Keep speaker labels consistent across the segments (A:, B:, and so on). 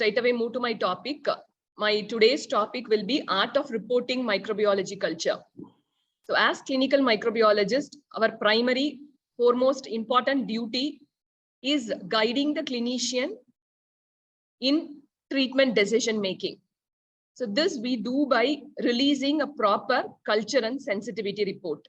A: straight away move to my topic. My today's topic will be art of reporting microbiology culture. So as clinical microbiologist, our primary foremost important duty is guiding the clinician in treatment decision making. So this we do by releasing a proper culture and sensitivity report.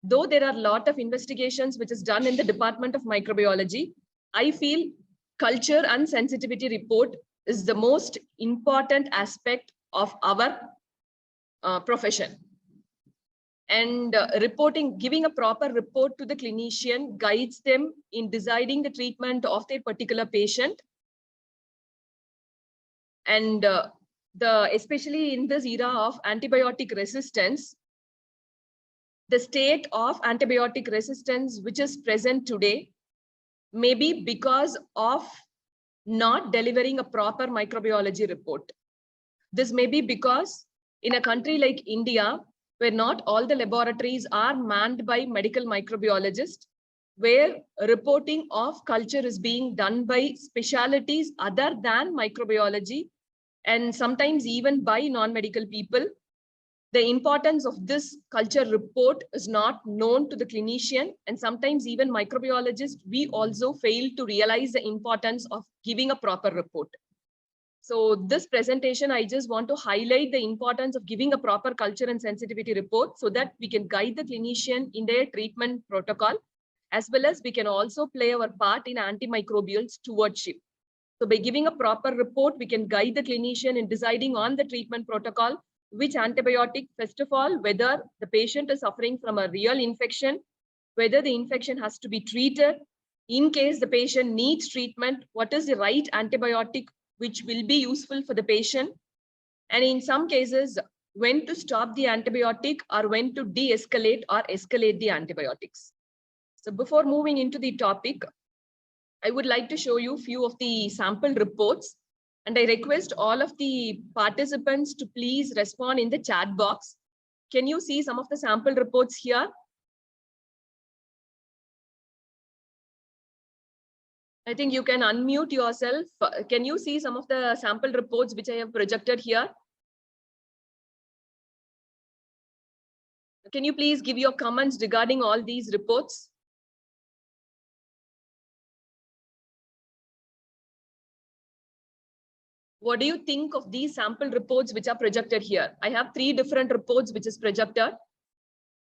A: Though there are a lot of investigations which is done in the Department of Microbiology, I feel culture and sensitivity report is the most important aspect of our profession. And giving a proper report to the clinician guides them in deciding the treatment of their particular patient. And especially in this era of antibiotic resistance, the state of antibiotic resistance which is present today may be because of not delivering a proper microbiology report. This may be because in a country like India, where not all the laboratories are manned by medical microbiologists, where reporting of culture is being done by specialties other than microbiology, and sometimes even by non-medical people, the importance of this culture report is not known to the clinician, and sometimes even microbiologists, we also fail to realize the importance of giving a proper report. So this presentation, I just want to highlight the importance of giving a proper culture and sensitivity report so that we can guide the clinician in their treatment protocol, as well as we can also play our part in antimicrobial stewardship. So by giving a proper report, we can guide the clinician in deciding on the treatment protocol, which antibiotic, first of all, whether the patient is suffering from a real infection, whether the infection has to be treated, in case the patient needs treatment, what is the right antibiotic which will be useful for the patient, and in some cases, when to stop the antibiotic or when to de-escalate or escalate the antibiotics. So before moving into the topic, I would like to show you a few of the sample reports, and I request all of the participants to please respond in the chat box. Can you see some of the sample reports here? I think you can unmute yourself. Can you see some of the sample reports which I have projected here? Can you please give your comments regarding all these reports? What do you think of these sample reports which are projected here? I have 3 different reports which is projected.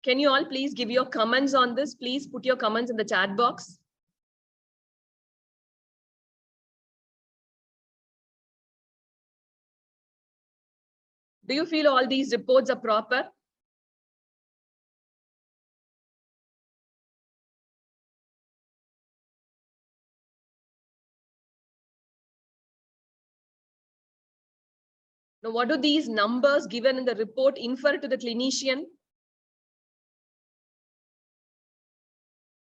A: Can you all please give your comments on this? Please put your comments in the chat box. Do you feel all these reports are proper? Now, what do these numbers given in the report infer to the clinician?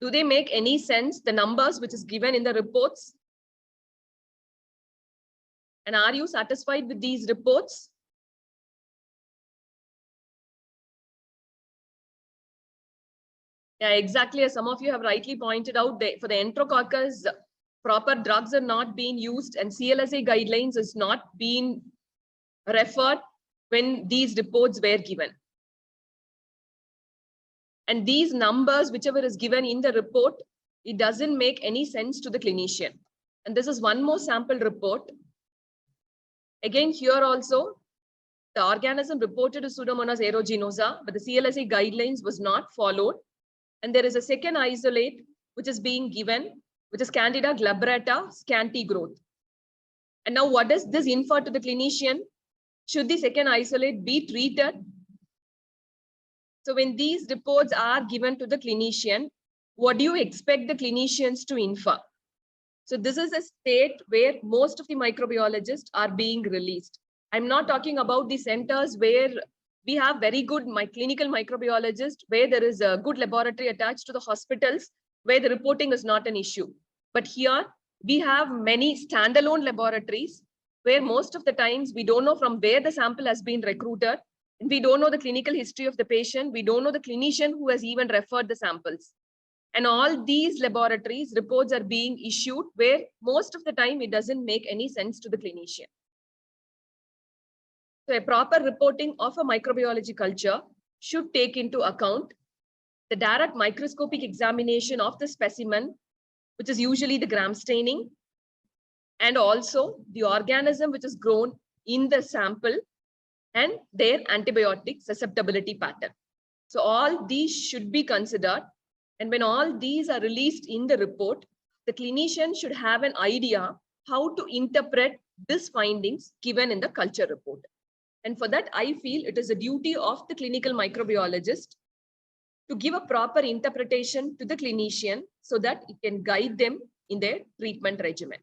A: Do they make any sense, the numbers which is given in the reports? And are you satisfied with these reports? Yeah, exactly. As some of you have rightly pointed out, for the enterococcus, proper drugs are not being used and CLSA guidelines is not being referred when these reports were given. And these numbers, whichever is given in the report, it doesn't make any sense to the clinician. And this is one more sample report. Again, here also, the organism reported is Pseudomonas aeruginosa, but the CLSA guidelines was not followed. And there is a second isolate which is being given, which is Candida glabrata, scanty growth. And now what does this infer to the clinician? Should the second isolate be treated? So when these reports are given to the clinician, what do you expect the clinicians to infer? So this is a state where most of the microbiologists are being released. I'm not talking about the centers where we have very good clinical microbiologists, where there is a good laboratory attached to the hospitals, where the reporting is not an issue. But here we have many standalone laboratories where most of the times we don't know from where the sample has been recruited, and we don't know the clinical history of the patient. We don't know the clinician who has even referred the samples. And all these laboratories reports are being issued where most of the time it doesn't make any sense to the clinician. So a proper reporting of a microbiology culture should take into account the direct microscopic examination of the specimen, which is usually the gram staining, and also the organism which is grown in the sample and their antibiotic susceptibility pattern. So all these should be considered. And when all these are released in the report, the clinician should have an idea how to interpret these findings given in the culture report. And for that, I feel it is a duty of the clinical microbiologist to give a proper interpretation to the clinician so that it can guide them in their treatment regimen.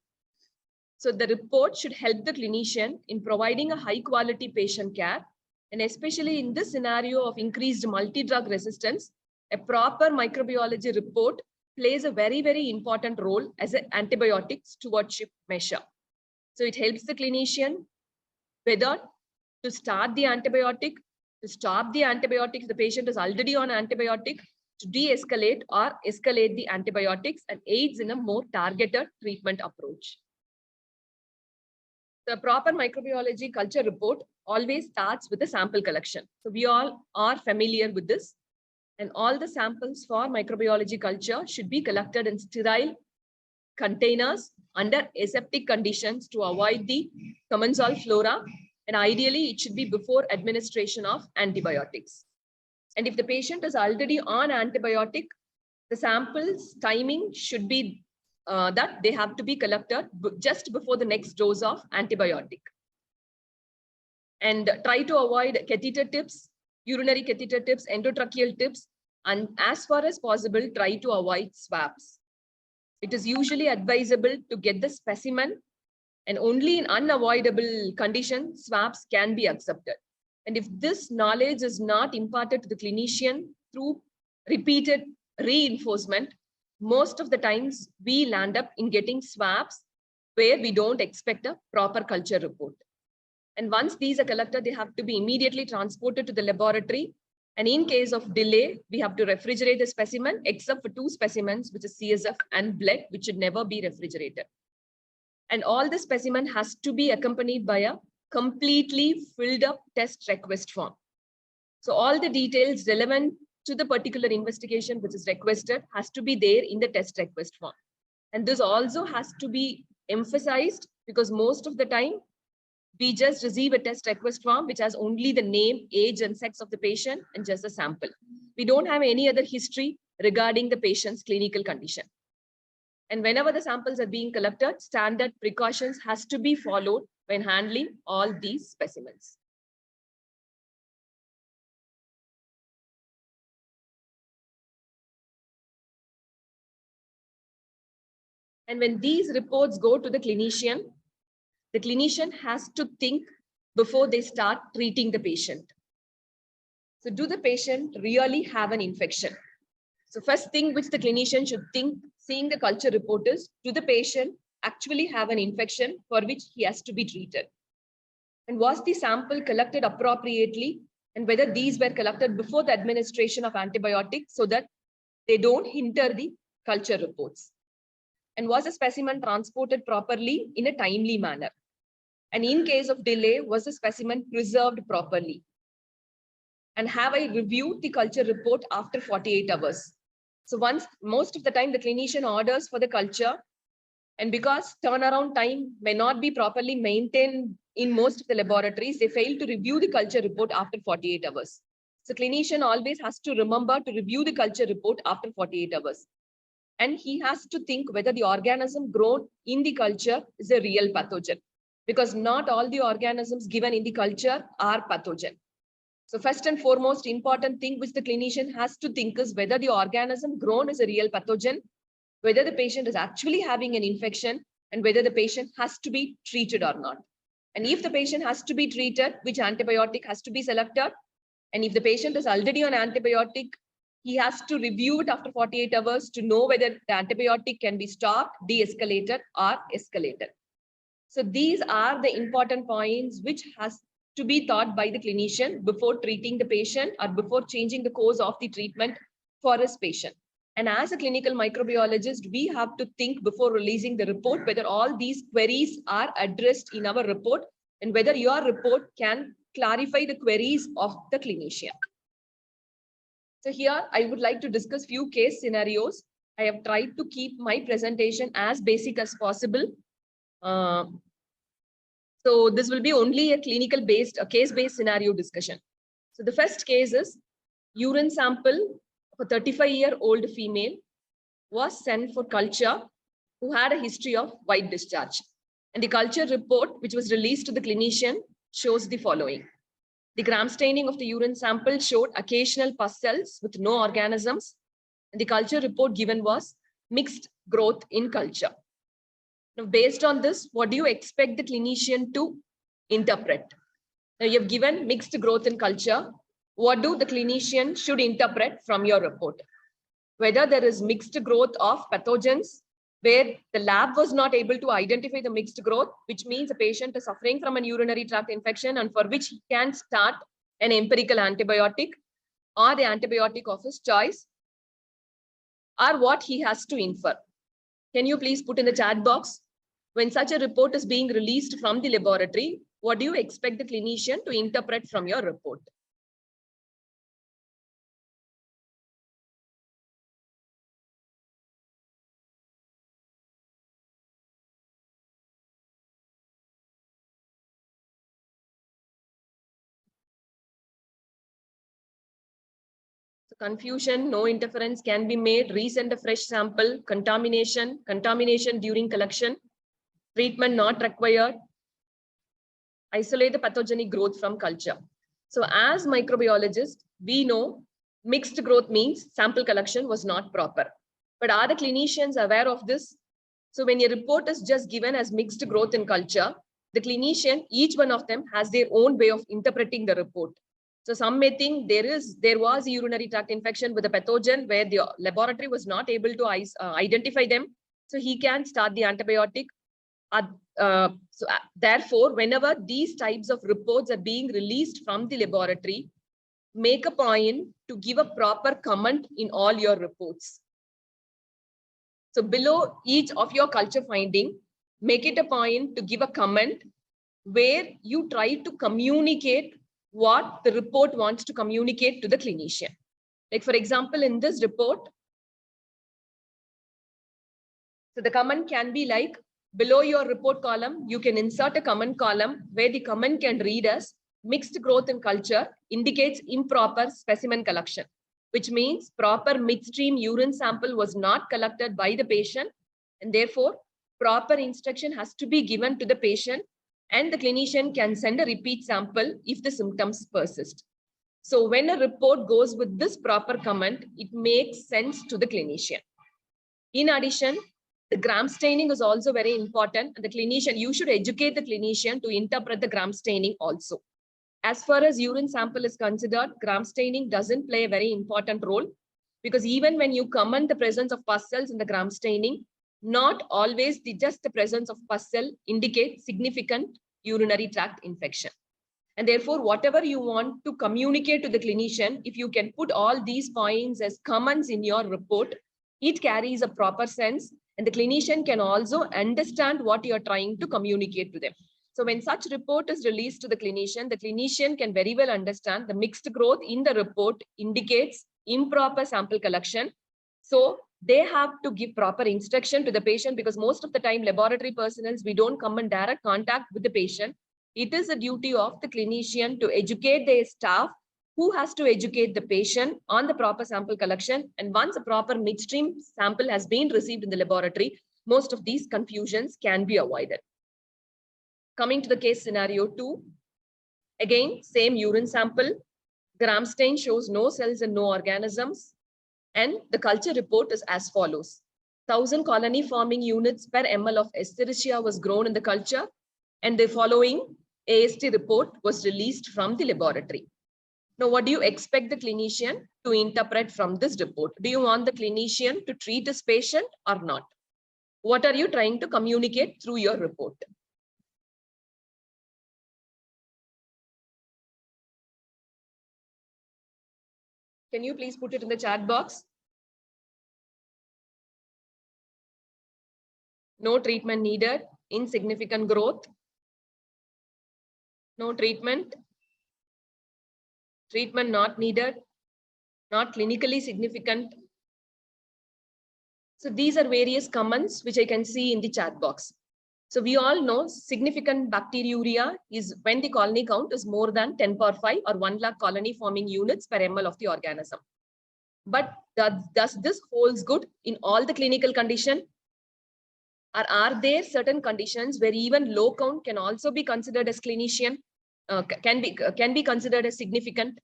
A: So the report should help the clinician in providing a high quality patient care, and especially in this scenario of increased multi-drug resistance, a proper microbiology report plays a very, very important role as an antibiotic stewardship measure. So it helps the clinician whether to start the antibiotic, to stop the antibiotic if the patient is already on antibiotic, to de-escalate or escalate the antibiotics, and aids in a more targeted treatment approach. The proper microbiology culture report always starts with the sample collection. So we all are familiar with this. And all the samples for microbiology culture should be collected in sterile containers under aseptic conditions to avoid the commensal flora. And ideally, it should be before administration of antibiotics. And if the patient is already on antibiotic, the samples timing should be that they have to be collected just before the next dose of antibiotic. And try to avoid catheter tips, urinary catheter tips, endotracheal tips, and as far as possible, try to avoid swabs. It is usually advisable to get the specimen, and only in unavoidable conditions, swabs can be accepted. And if this knowledge is not imparted to the clinician through repeated reinforcement, most of the times we land up in getting swabs where we don't expect a proper culture report. And once these are collected, they have to be immediately transported to the laboratory. And in case of delay, we have to refrigerate the specimen, except for 2 specimens, which is CSF and blood, which should never be refrigerated. And all the specimen has to be accompanied by a completely filled up test request form. So all the details relevant to the particular investigation which is requested has to be there in the test request form. And this also has to be emphasized because most of the time, we just receive a test request form which has only the name, age, and sex of the patient and just a sample. We don't have any other history regarding the patient's clinical condition. And whenever the samples are being collected, standard precautions has to be followed when handling all these specimens. And when these reports go to the clinician has to think before they start treating the patient. So do the patient really have an infection? So first thing which the clinician should think, seeing the culture report is, do the patient actually have an infection for which he has to be treated? And was the sample collected appropriately? And whether these were collected before the administration of antibiotics so that they don't hinder the culture reports? And was the specimen transported properly in a timely manner? And in case of delay, was the specimen preserved properly? And have I reviewed the culture report after 48 hours? So most of the time, the clinician orders for the culture, and because turnaround time may not be properly maintained in most of the laboratories, they fail to review the culture report after 48 hours. So clinician always has to remember to review the culture report after 48 hours. And he has to think whether the organism grown in the culture is a real pathogen, because not all the organisms given in the culture are pathogen. So first and foremost important thing which the clinician has to think is whether the organism grown is a real pathogen, whether the patient is actually having an infection, and whether the patient has to be treated or not. And if the patient has to be treated, which antibiotic has to be selected? And if the patient is already on antibiotic, he has to review it after 48 hours to know whether the antibiotic can be stopped, de-escalated, or escalated. So these are the important points which has to be thought by the clinician before treating the patient or before changing the course of the treatment for his patient. And as a clinical microbiologist, we have to think before releasing the report whether all these queries are addressed in our report and whether your report can clarify the queries of the clinician. So here I would like to discuss few case scenarios. I have tried to keep my presentation as basic as possible. So this will be only a clinical based, a case-based scenario discussion. So the first case is urine sample of a 35-year-old female was sent for culture who had a history of white discharge. And the culture report, which was released to the clinician, shows the following. The gram staining of the urine sample showed occasional pus cells with no organisms. And the culture report given was mixed growth in culture. Now, based on this, what do you expect the clinician to interpret? Now, you have given mixed growth in culture. What do the clinician should interpret from your report? Whether there is mixed growth of pathogens, where the lab was not able to identify the mixed growth, which means a patient is suffering from an urinary tract infection and for which he can start an empirical antibiotic or the antibiotic of his choice, or what he has to infer. Can you please put in the chat box? When such a report is being released from the laboratory, what do you expect the clinician to interpret from your report? Confusion, no interference can be made, resend a fresh sample, contamination during collection, treatment not required, isolate the pathogenic growth from culture. So as microbiologists, we know mixed growth means sample collection was not proper. But are the clinicians aware of this? So when a report is just given as mixed growth in culture, the clinician, each one of them has their own way of interpreting the report. So some may think there was a urinary tract infection with a pathogen where the laboratory was not able to identify them. So he can start the antibiotic. Therefore, whenever these types of reports are being released from the laboratory, make a point to give a proper comment in all your reports. So below each of your culture finding, make it a point to give a comment where you try to communicate what the report wants to communicate to the clinician. Like for example, in this report, so the comment can be like, below your report column, you can insert a comment column where the comment can read as mixed growth in culture indicates improper specimen collection, which means proper midstream urine sample was not collected by the patient, and therefore proper instruction has to be given to the patient, and the clinician can send a repeat sample if the symptoms persist. So when a report goes with this proper comment, it makes sense to the clinician. In addition, the gram staining is also very important. The clinician, you should educate the clinician to interpret the gram staining also. As far as urine sample is considered, gram staining doesn't play a very important role, because even when you comment the presence of pus cells in the gram staining, not always just the presence of pus cell indicates significant urinary tract infection. And therefore, whatever you want to communicate to the clinician, if you can put all these points as comments in your report, it carries a proper sense, and the clinician can also understand what you're trying to communicate to them. So when such report is released to the clinician can very well understand the mixed growth in the report indicates improper sample collection. So they have to give proper instruction to the patient, because most of the time laboratory personnel, we don't come in direct contact with the patient. It is a duty of the clinician to educate their staff, who has to educate the patient on the proper sample collection. And once a proper midstream sample has been received in the laboratory, most of these confusions can be avoided. Coming to the case scenario 2, again, same urine sample, gram stain shows no cells and no organisms. And the culture report is as follows. 1,000 colony forming units per ml of Escherichia was grown in the culture, and the following AST report was released from the laboratory. Now, what do you expect the clinician to interpret from this report? Do you want the clinician to treat his patient or not? What are you trying to communicate through your report? Can you please put it in the chat box? no treatment needed, insignificant growth, no treatment, treatment not needed, not clinically significant. So these are various comments which I can see in the chat box. So we all know significant bacteriuria is when the colony count is more than 10 power 5 or 1 lakh colony forming units per ml of the organism. But does this holds good in all the clinical condition? Or are there certain conditions where even low count can also be considered as clinician, can be considered as significant?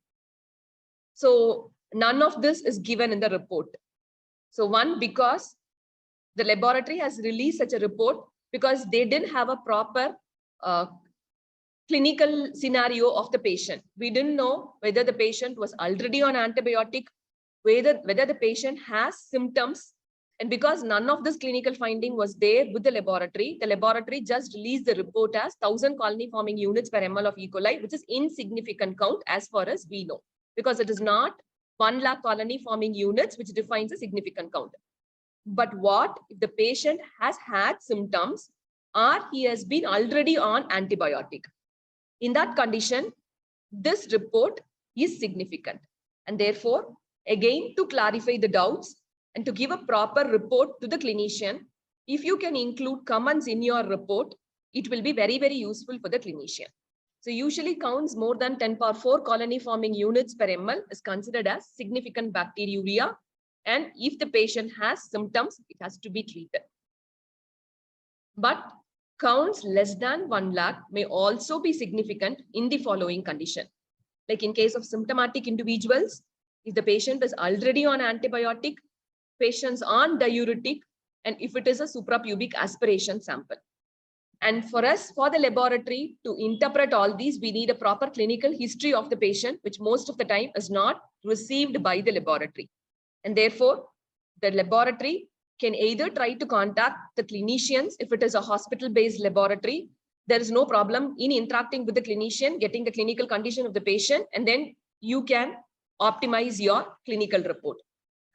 A: So none of this is given in the report. So one, because the laboratory has released such a report because they didn't have a proper clinical scenario of the patient. We didn't know whether the patient was already on antibiotic, whether the patient has symptoms. And because none of this clinical finding was there with the laboratory just released the report as 1000 colony forming units per ml of E. coli, which is insignificant count as far as we know, because it is not 1 lakh colony forming units, which defines a significant count. But what if the patient has had symptoms or he has been already on antibiotic? In that condition, this report is significant. And therefore, again, to clarify the doubts and to give a proper report to the clinician, if you can include comments in your report, it will be very, very useful for the clinician. So usually counts more than 10 power 4 colony forming units per ml is considered as significant bacteriuria. And if the patient has symptoms, it has to be treated. But counts less than 1 lakh may also be significant in the following condition. Like in case of symptomatic individuals, if the patient is already on antibiotic, patients on diuretic, and if it is a suprapubic aspiration sample. And for us, for the laboratory to interpret all these, we need a proper clinical history of the patient, which most of the time is not received by the laboratory. And therefore, the laboratory can either try to contact the clinicians. If it is a hospital-based laboratory, there is no problem in interacting with the clinician, getting the clinical condition of the patient, and then you can optimize your clinical report.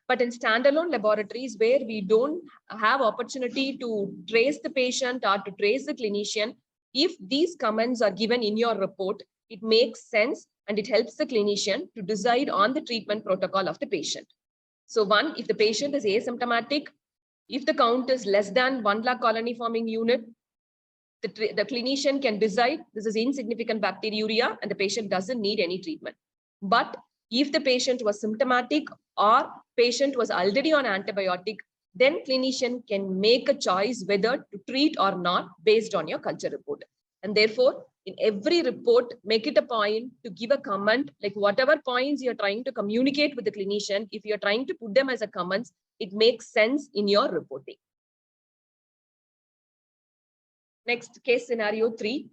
A: But in standalone laboratories where we don't have opportunity to trace the patient or to trace the clinician, if these comments are given in your report, it makes sense and it helps the clinician to decide on the treatment protocol of the patient. So one, if the patient is asymptomatic, if the count is less than 1 lakh colony forming unit, the clinician can decide this is insignificant bacteriuria and the patient doesn't need any treatment. But if the patient was symptomatic or patient was already on antibiotic, then clinician can make a choice whether to treat or not based on your culture report. And therefore, in every report, make it a point to give a comment, like whatever points you're trying to communicate with the clinician, if you're trying to put them as a comments, it makes sense in your reporting. Next, case scenario 3.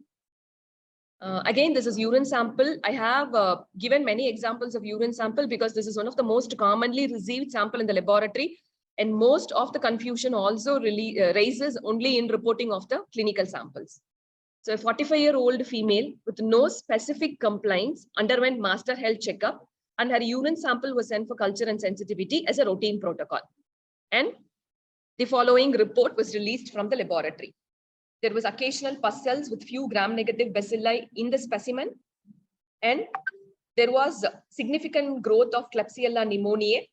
A: Again, this is urine sample. I have given many examples of urine sample because this is one of the most commonly received sample in the laboratory. And most of the confusion also really raises only in reporting of the clinical samples. So a 45-year-old female with no specific complaints underwent master health checkup and her urine sample was sent for culture and sensitivity as a routine protocol. And the following report was released from the laboratory. There was occasional pus cells with few gram-negative bacilli in the specimen. And there was significant growth of Klebsiella pneumoniae.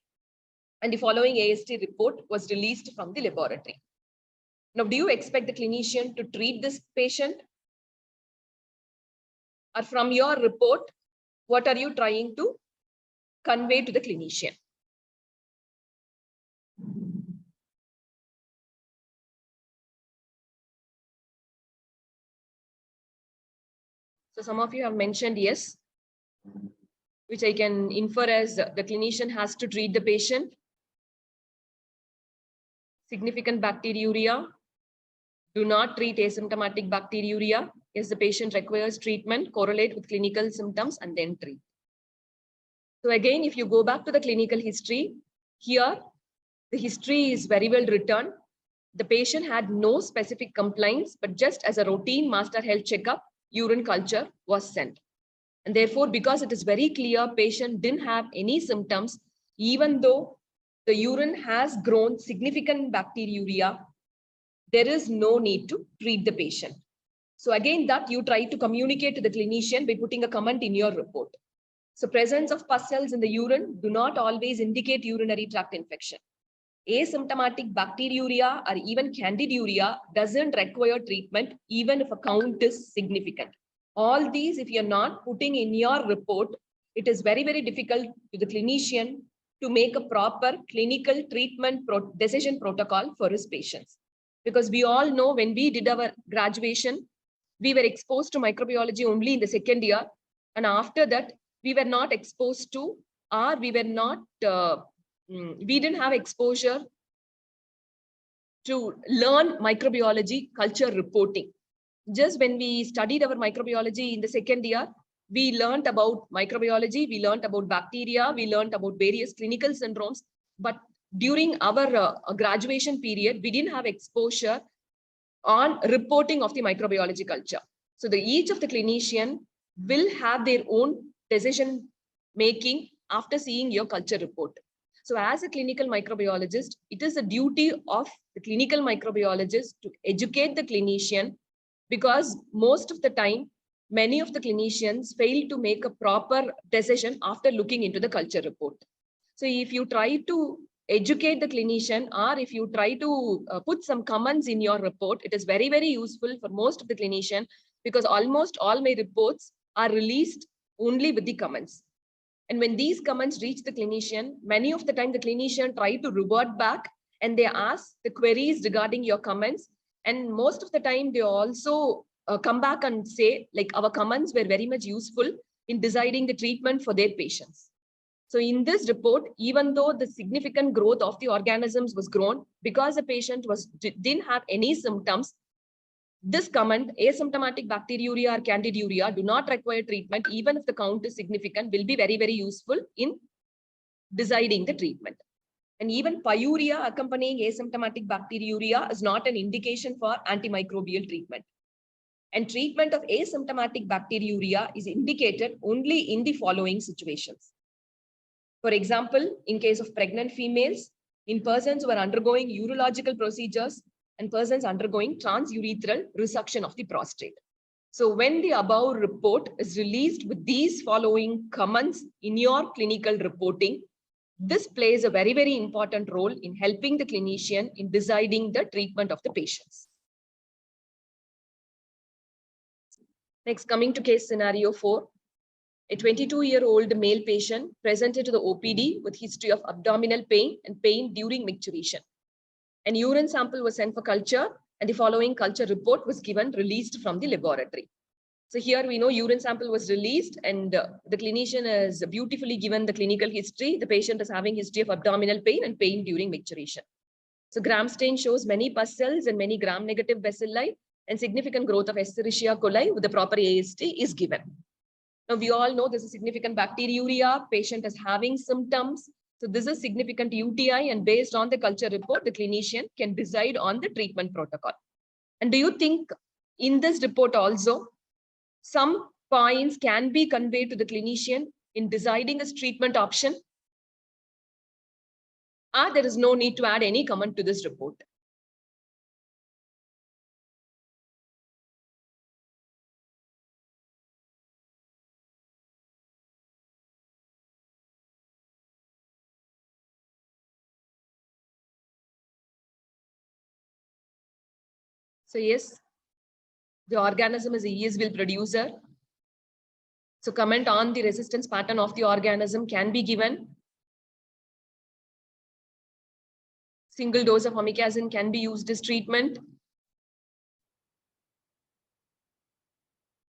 A: And the following AST report was released from the laboratory. Now, do you expect the clinician to treat this patient? Or from your report, what are you trying to convey to the clinician? So some of you have mentioned yes, which I can infer as the clinician has to treat the patient. Significant bacteriuria, do not treat asymptomatic bacteriuria. Yes, the patient requires treatment, correlate with clinical symptoms and then treat. So again, if you go back to the clinical history, here, the history is very well written. The patient had no specific complaints, but just as a routine master health checkup, urine culture was sent. And therefore, because it is very clear patient didn't have any symptoms, even though the urine has grown significant bacteriuria, there is no need to treat the patient. So again, that you try to communicate to the clinician by putting a comment in your report. So presence of pus cells in the urine do not always indicate urinary tract infection. Asymptomatic bacteriuria or even candiduria doesn't require treatment even if a count is significant. All these, if you're not putting in your report, it is very, very difficult to the clinician to make a proper clinical treatment decision protocol for his patients. Because we all know when we did our graduation, we were exposed to microbiology only in the second year. And after that, we were not exposed to, or we were not, we didn't have exposure to learn microbiology culture reporting. Just when we studied our microbiology in the second year, we learned about microbiology, we learned about bacteria, we learned about various clinical syndromes. But during our graduation period, we didn't have exposure on reporting of the microbiology culture. So each of the clinician will have their own decision making after seeing your culture report. So as a clinical microbiologist, it is the duty of the clinical microbiologist to educate the clinician, because most of the time, many of the clinicians fail to make a proper decision after looking into the culture report. So if you try to educate the clinician, or if you try to put some comments in your report, it is very, very useful for most of the clinician, because almost all my reports are released only with the comments. And when these comments reach the clinician, many of the time the clinician try to revert back and they ask the queries regarding your comments. And most of the time they also come back and say, like, our comments were very much useful in deciding the treatment for their patients. So in this report, even though the significant growth of the organisms was grown because the patient didn't have any symptoms, this comment, asymptomatic bacteriuria or candiduria do not require treatment even if the count is significant, will be very, very useful in deciding the treatment. And even pyuria accompanying asymptomatic bacteriuria is not an indication for antimicrobial treatment. And treatment of asymptomatic bacteriuria is indicated only in the following situations. For example, in case of pregnant females, in persons who are undergoing urological procedures, and persons undergoing transurethral resection of the prostate. So when the above report is released with these following comments in your clinical reporting, this plays a very, very important role in helping the clinician in deciding the treatment of the patients. Next, coming to case scenario 4, a 22-year-old male patient presented to the OPD with history of abdominal pain and pain during micturition. An urine sample was sent for culture, and the following culture report was given, released from the laboratory. So here we know urine sample was released, and the clinician has beautifully given the clinical history. The patient is having history of abdominal pain and pain during micturition. So gram stain shows many pus cells and many gram-negative bacilli, and significant growth of Escherichia coli with the proper AST is given. Now we all know this is significant bacteriuria. Patient is having symptoms. So this is significant UTI, and based on the culture report, the clinician can decide on the treatment protocol. And do you think in this report also, some points can be conveyed to the clinician in deciding his treatment option? Or there is no need to add any comment to this report? So yes, the organism is a eosinophil producer. So comment on the resistance pattern of the organism can be given. Single dose of amikacin can be used as treatment.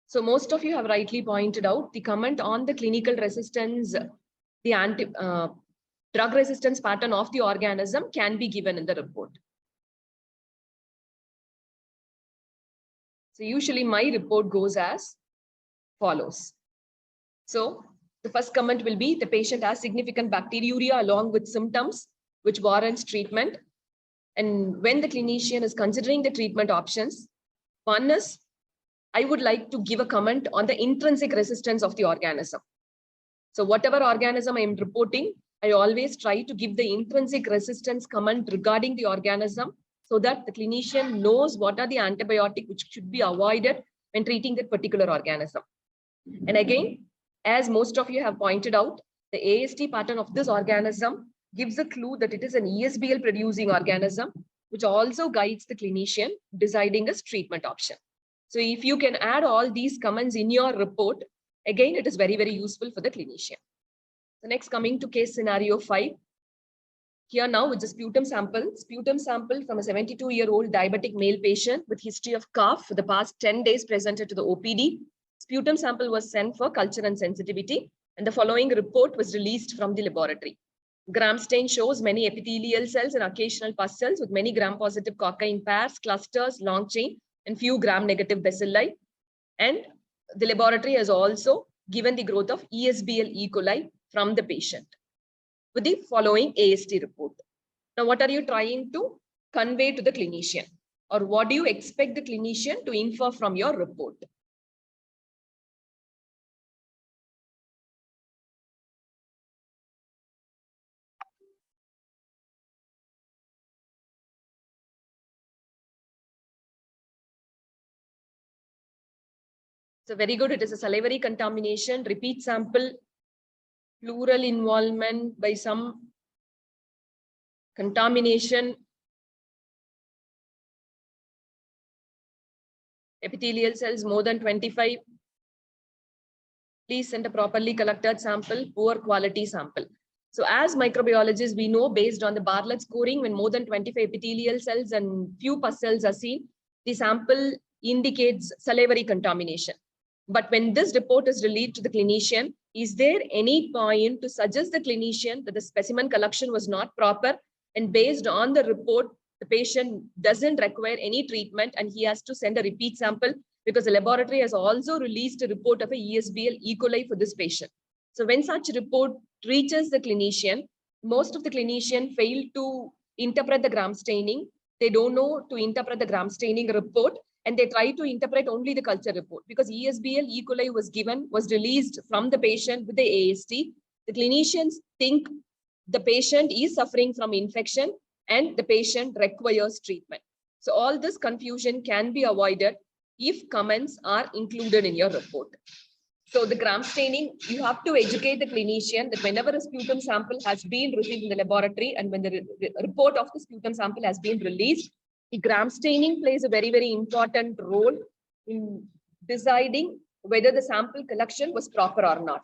A: So most of you have rightly pointed out the comment on the clinical resistance, the drug resistance pattern of the organism can be given in the report. So usually my report goes as follows. So the first comment will be the patient has significant bacteriuria along with symptoms which warrants treatment. And when the clinician is considering the treatment options, one is, I would like to give a comment on the intrinsic resistance of the organism. So whatever organism I am reporting, I always try to give the intrinsic resistance comment regarding the organism, so that the clinician knows what are the antibiotics which should be avoided when treating that particular organism. And again, as most of you have pointed out, the AST pattern of this organism gives a clue that it is an ESBL producing organism, which also guides the clinician deciding a treatment option. So if you can add all these comments in your report, again, it is very, very useful for the clinician. The next, coming to case scenario 5. Here now with the sputum sample from a 72-year-old diabetic male patient with history of cough for the past 10 days presented to the OPD. Sputum sample was sent for culture and sensitivity, and the following report was released from the laboratory. Gram stain shows many epithelial cells and occasional pus cells with many gram-positive cocci in pairs, clusters, long chain, and few gram-negative bacilli. And the laboratory has also given the growth of ESBL E. coli from the patient with the following AST report. Now, what are you trying to convey to the clinician, or what do you expect the clinician to infer from your report? So very good. It is a salivary contamination, repeat sample, pleural involvement by some contamination, epithelial cells more than 25. Please send a properly collected sample, poor quality sample. So as microbiologists, we know based on the Bartlett scoring, when more than 25 epithelial cells and few pus cells are seen, the sample indicates salivary contamination. But when this report is released to the clinician, is there any point to suggest the clinician that the specimen collection was not proper, and based on the report, the patient doesn't require any treatment and he has to send a repeat sample, because the laboratory has also released a report of a ESBL E. coli for this patient. So when such report reaches the clinician, most of the clinicians fail to interpret the gram staining. They don't know to interpret the gram staining report, and they try to interpret only the culture report, because ESBL E. coli was released from the patient with the AST. The clinicians think the patient is suffering from infection and the patient requires treatment. So all this confusion can be avoided if comments are included in your report. So the gram staining, you have to educate the clinician that whenever a sputum sample has been received in the laboratory and when the report of the sputum sample has been released, the gram staining plays a very, very important role in deciding whether the sample collection was proper or not.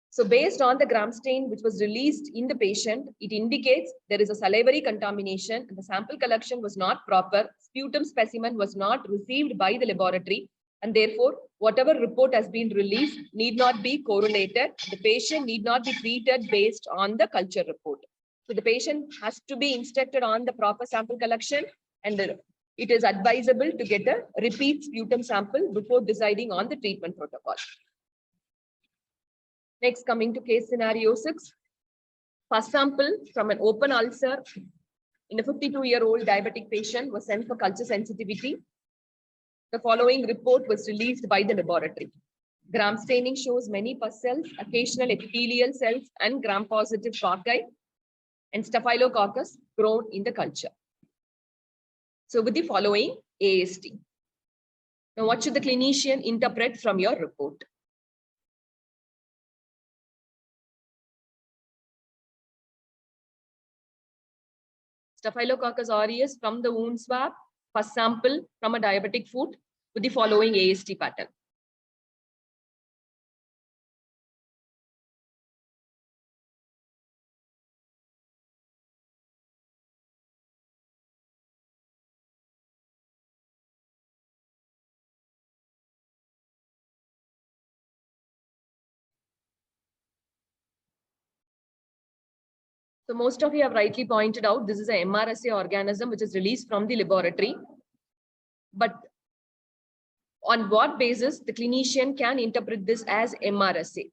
A: So based on the gram stain which was released in the patient, it indicates there is a salivary contamination and the sample collection was not proper. Sputum specimen was not received by the laboratory, and therefore whatever report has been released need not be correlated. The patient need not be treated based on the culture report. So the patient has to be instructed on the proper sample collection, and it is advisable to get a repeat sputum sample before deciding on the treatment protocol. Next, coming to case scenario 6. Pus sample from an open ulcer in a 52-year-old diabetic patient was sent for culture sensitivity. The following report was released by the laboratory. Gram staining shows many pus cells, occasional epithelial cells, and gram-positive cocci and staphylococcus grown in the culture. So with the following AST. Now, what should the clinician interpret from your report? Staphylococcus aureus from the wound swab, pus sample from a diabetic foot with the following AST pattern. So most of you have rightly pointed out, this is an MRSA organism which is released from the laboratory. But on what basis the clinician can interpret this as MRSA?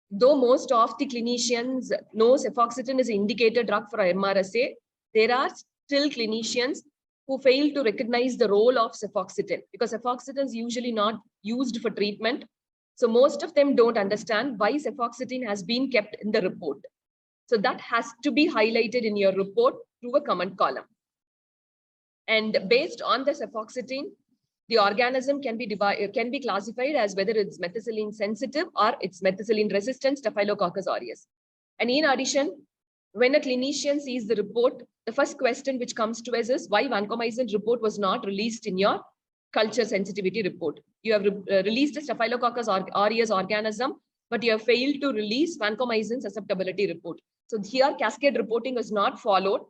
A: Though most of the clinicians know cefoxitin is an indicator drug for MRSA, there are still clinicians who fail to recognize the role of cefoxitin, because cefoxitin is usually not used for treatment. So most of them don't understand why cefoxitin has been kept in the report. So that has to be highlighted in your report through a comment column. And based on the cefoxitin, the organism can be classified as whether it's methicillin sensitive or it's methicillin resistant Staphylococcus aureus. And in addition, when a clinician sees the report, the first question which comes to us is why vancomycin report was not released in your culture sensitivity report. You have released a Staphylococcus aureus organism, but you have failed to release vancomycin susceptibility report. So here cascade reporting was not followed,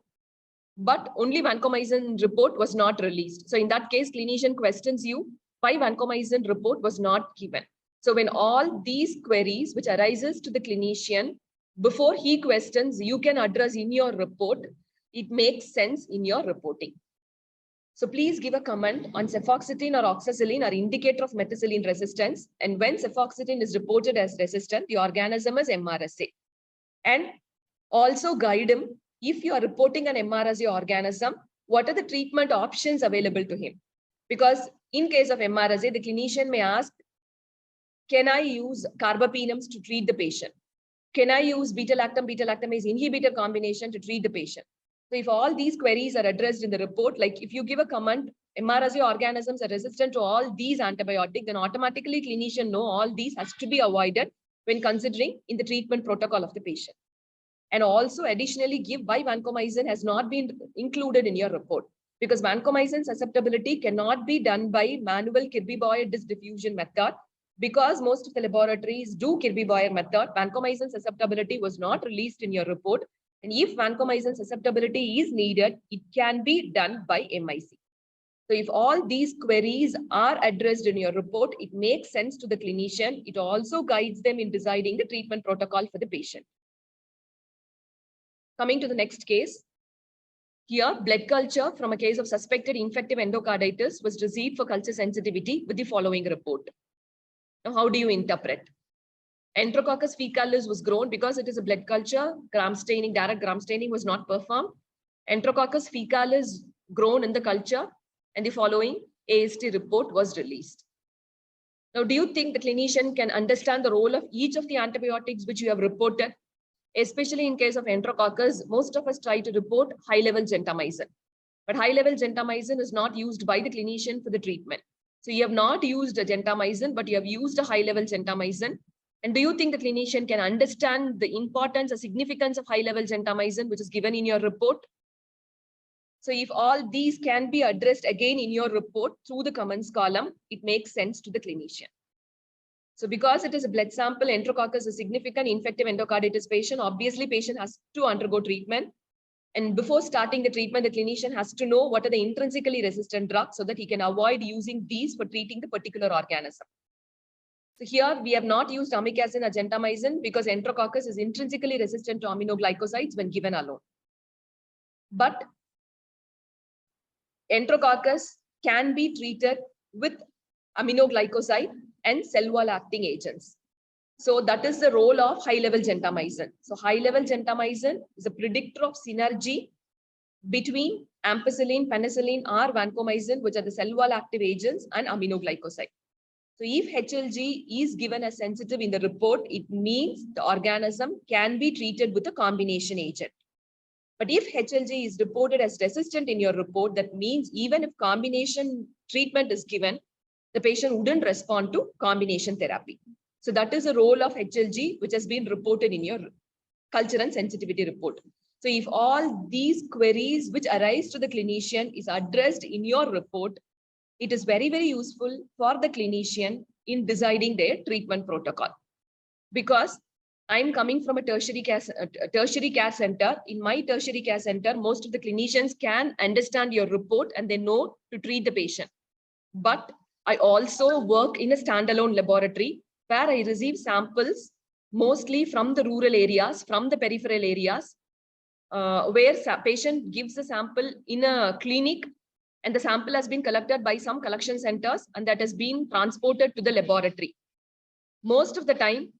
A: but only vancomycin report was not released. So in that case, clinician questions you why vancomycin report was not given. So when all these queries which arises to the clinician, before he questions, you can address in your report, it makes sense in your reporting. So please give a comment on cefoxitin or oxacillin are indicator of methicillin resistance. And when cefoxitin is reported as resistant, the organism is MRSA. And also guide him, if you are reporting an MRSA organism, what are the treatment options available to him? Because in case of MRSA, the clinician may ask, can I use carbapenems to treat the patient? Can I use beta-lactamase inhibitor combination to treat the patient? So if all these queries are addressed in the report, like if you give a comment, MRSA organisms are resistant to all these antibiotics, then automatically clinician know all these has to be avoided when considering in the treatment protocol of the patient. And also additionally give why vancomycin has not been included in your report, because vancomycin susceptibility cannot be done by manual Kirby-Boyer disc diffusion method, because most of the laboratories do Kirby-Boyer method. Vancomycin susceptibility was not released in your report. And if vancomycin susceptibility is needed, it can be done by MIC. So if all these queries are addressed in your report, it makes sense to the clinician. It also guides them in deciding the treatment protocol for the patient. Coming to the next case, here blood culture from a case of suspected infective endocarditis was received for culture sensitivity with the following report. Now, how do you interpret? Enterococcus fecalis was grown because it is a blood culture. Direct gram staining was not performed. Enterococcus fecalis grown in the culture, and the following AST report was released. Now, do you think the clinician can understand the role of each of the antibiotics which you have reported? Especially in case of enterococcus, most of us try to report high-level gentamicin. But high-level gentamicin is not used by the clinician for the treatment. So you have not used a gentamicin, but you have used a high-level gentamicin. And do you think the clinician can understand the importance or significance of high-level gentamicin, which is given in your report? So if all these can be addressed again in your report through the comments column, it makes sense to the clinician. So because it is a blood sample, enterococcus is a significant infective endocarditis patient, obviously patient has to undergo treatment. And before starting the treatment, the clinician has to know what are the intrinsically resistant drugs so that he can avoid using these for treating the particular organism. So here we have not used amikacin or gentamicin because enterococcus is intrinsically resistant to aminoglycosides when given alone. But enterococcus can be treated with aminoglycoside and cell wall acting agents. So that is the role of high-level gentamicin. So high-level gentamicin is a predictor of synergy between ampicillin, penicillin, or vancomycin, which are the cell wall active agents, and aminoglycoside. So if HLG is given as sensitive in the report, it means the organism can be treated with a combination agent. But if HLG is reported as resistant in your report, that means even if combination treatment is given, the patient wouldn't respond to combination therapy. So that is the role of HLG, which has been reported in your culture and sensitivity report. So if all these queries which arise to the clinician is addressed in your report, it is very, very useful for the clinician in deciding their treatment protocol. Because I'm coming from a tertiary care center. In my tertiary care center, most of the clinicians can understand your report and they know to treat the patient. But I also work in a standalone laboratory where I receive samples mostly from the rural areas, from the peripheral areas, where patient gives a sample in a clinic and the sample has been collected by some collection centers and that has been transported to the laboratory. Most of the time,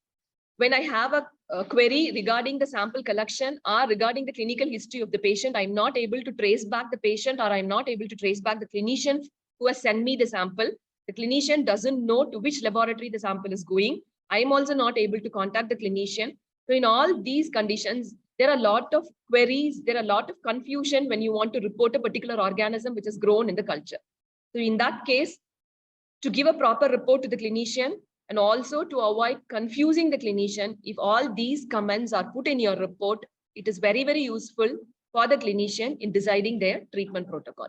A: when I have a query regarding the sample collection or regarding the clinical history of the patient, I'm not able to trace back the patient or I'm not able to trace back the clinician who has sent me the sample. The clinician doesn't know to which laboratory the sample is going. I'm also not able to contact the clinician. So in all these conditions, there are a lot of queries, there are a lot of confusion when you want to report a particular organism which has grown in the culture. So in that case, to give a proper report to the clinician and also to avoid confusing the clinician, if all these comments are put in your report, it is very, very useful for the clinician in deciding their treatment protocol.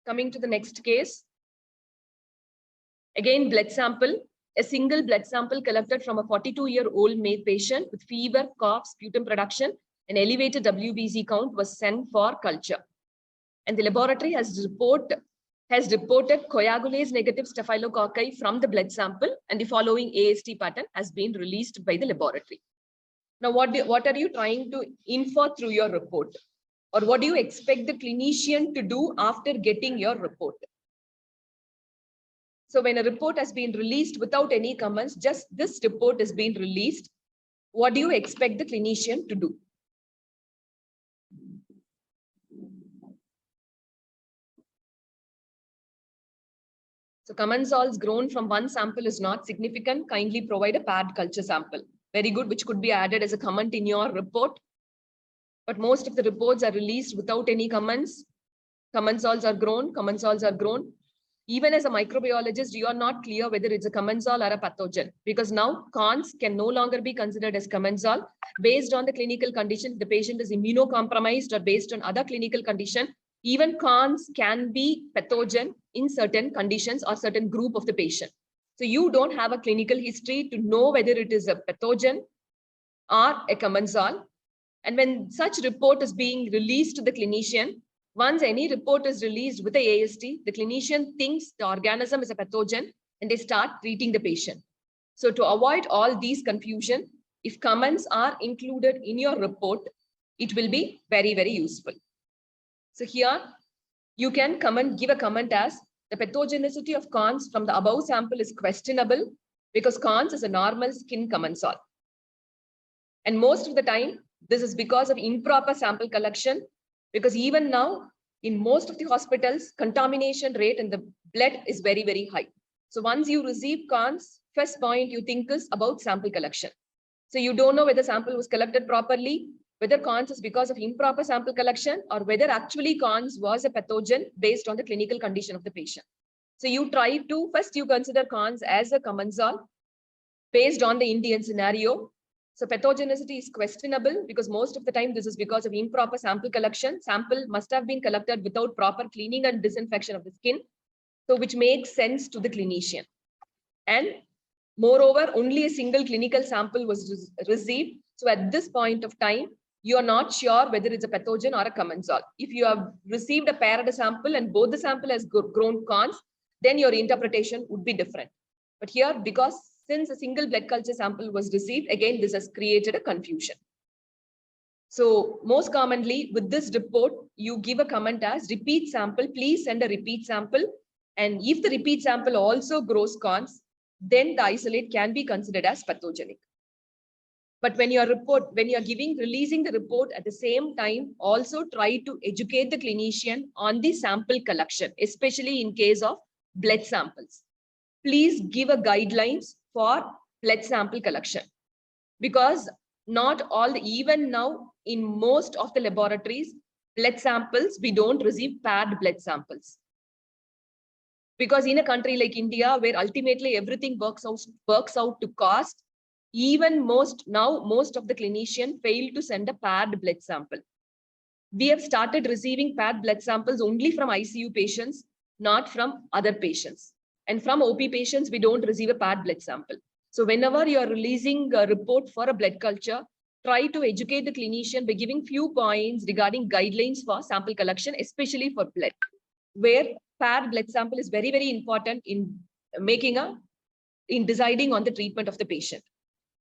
A: Coming to the next case. Again, blood sample. A single blood sample collected from a 42-year-old male patient with fever, cough, sputum production, and elevated WBC count was sent for culture. And the laboratory has reported coagulase negative staphylococci from the blood sample, and the following AST pattern has been released by the laboratory. Now, what are you trying to infer through your report? Or what do you expect the clinician to do after getting your report? So when a report has been released without any comments, just this report has been released, what do you expect the clinician to do? So commensals grown from one sample is not significant. Kindly provide a paired culture sample. Very good, which could be added as a comment in your report. But most of the reports are released without any comments. Commensals are grown. Even as a microbiologist, you are not clear whether it's a commensal or a pathogen, because now cons can no longer be considered as commensal based on the clinical condition. If the patient is immunocompromised or based on other clinical condition, even cons can be pathogen in certain conditions or certain group of the patient. So you don't have a clinical history to know whether it is a pathogen or a commensal. And when such report is being released to the clinician, once any report is released with the AST, the clinician thinks the organism is a pathogen and they start treating the patient. So to avoid all these confusion, if comments are included in your report, it will be very, very useful. So here you can give a comment as the pathogenicity of cons from the above sample is questionable because cons is a normal skin commensal. And most of the time, this is because of improper sample collection, because even now in most of the hospitals, contamination rate in the blood is very, very high. So once you receive cons, first point you think is about sample collection. So you don't know whether sample was collected properly, whether cons is because of improper sample collection, or whether actually cons was a pathogen based on the clinical condition of the patient. So you try to, first you consider cons as a commensal based on the Indian scenario. So pathogenicity is questionable because most of the time this is because of improper sample collection. Sample must have been collected without proper cleaning and disinfection of the skin, so which makes sense to the clinician. And moreover, only a single clinical sample was received. So at this point of time, you are not sure whether it's a pathogen or a commensal. If you have received a paired sample and both the sample has grown cons, then your interpretation would be different. But here, because since a single blood culture sample was received, again, this has created a confusion. So most commonly with this report, you give a comment as repeat sample, please send a repeat sample. And if the repeat sample also grows cons, then the isolate can be considered as pathogenic. But when you are releasing the report at the same time, also try to educate the clinician on the sample collection, especially in case of blood samples. Please give a guidelines for blood sample collection, because not all, even now in most of the laboratories, blood samples, we don't receive paired blood samples. Because in a country like India, where ultimately everything works out to cost, even most of the clinicians fail to send a paired blood sample. We have started receiving paired blood samples only from ICU patients, not from other patients. And from OP patients, we don't receive a paired blood sample. So whenever you are releasing a report for a blood culture, try to educate the clinician by giving few points regarding guidelines for sample collection, especially for blood, where paired blood sample is very, very important in deciding on the treatment of the patient.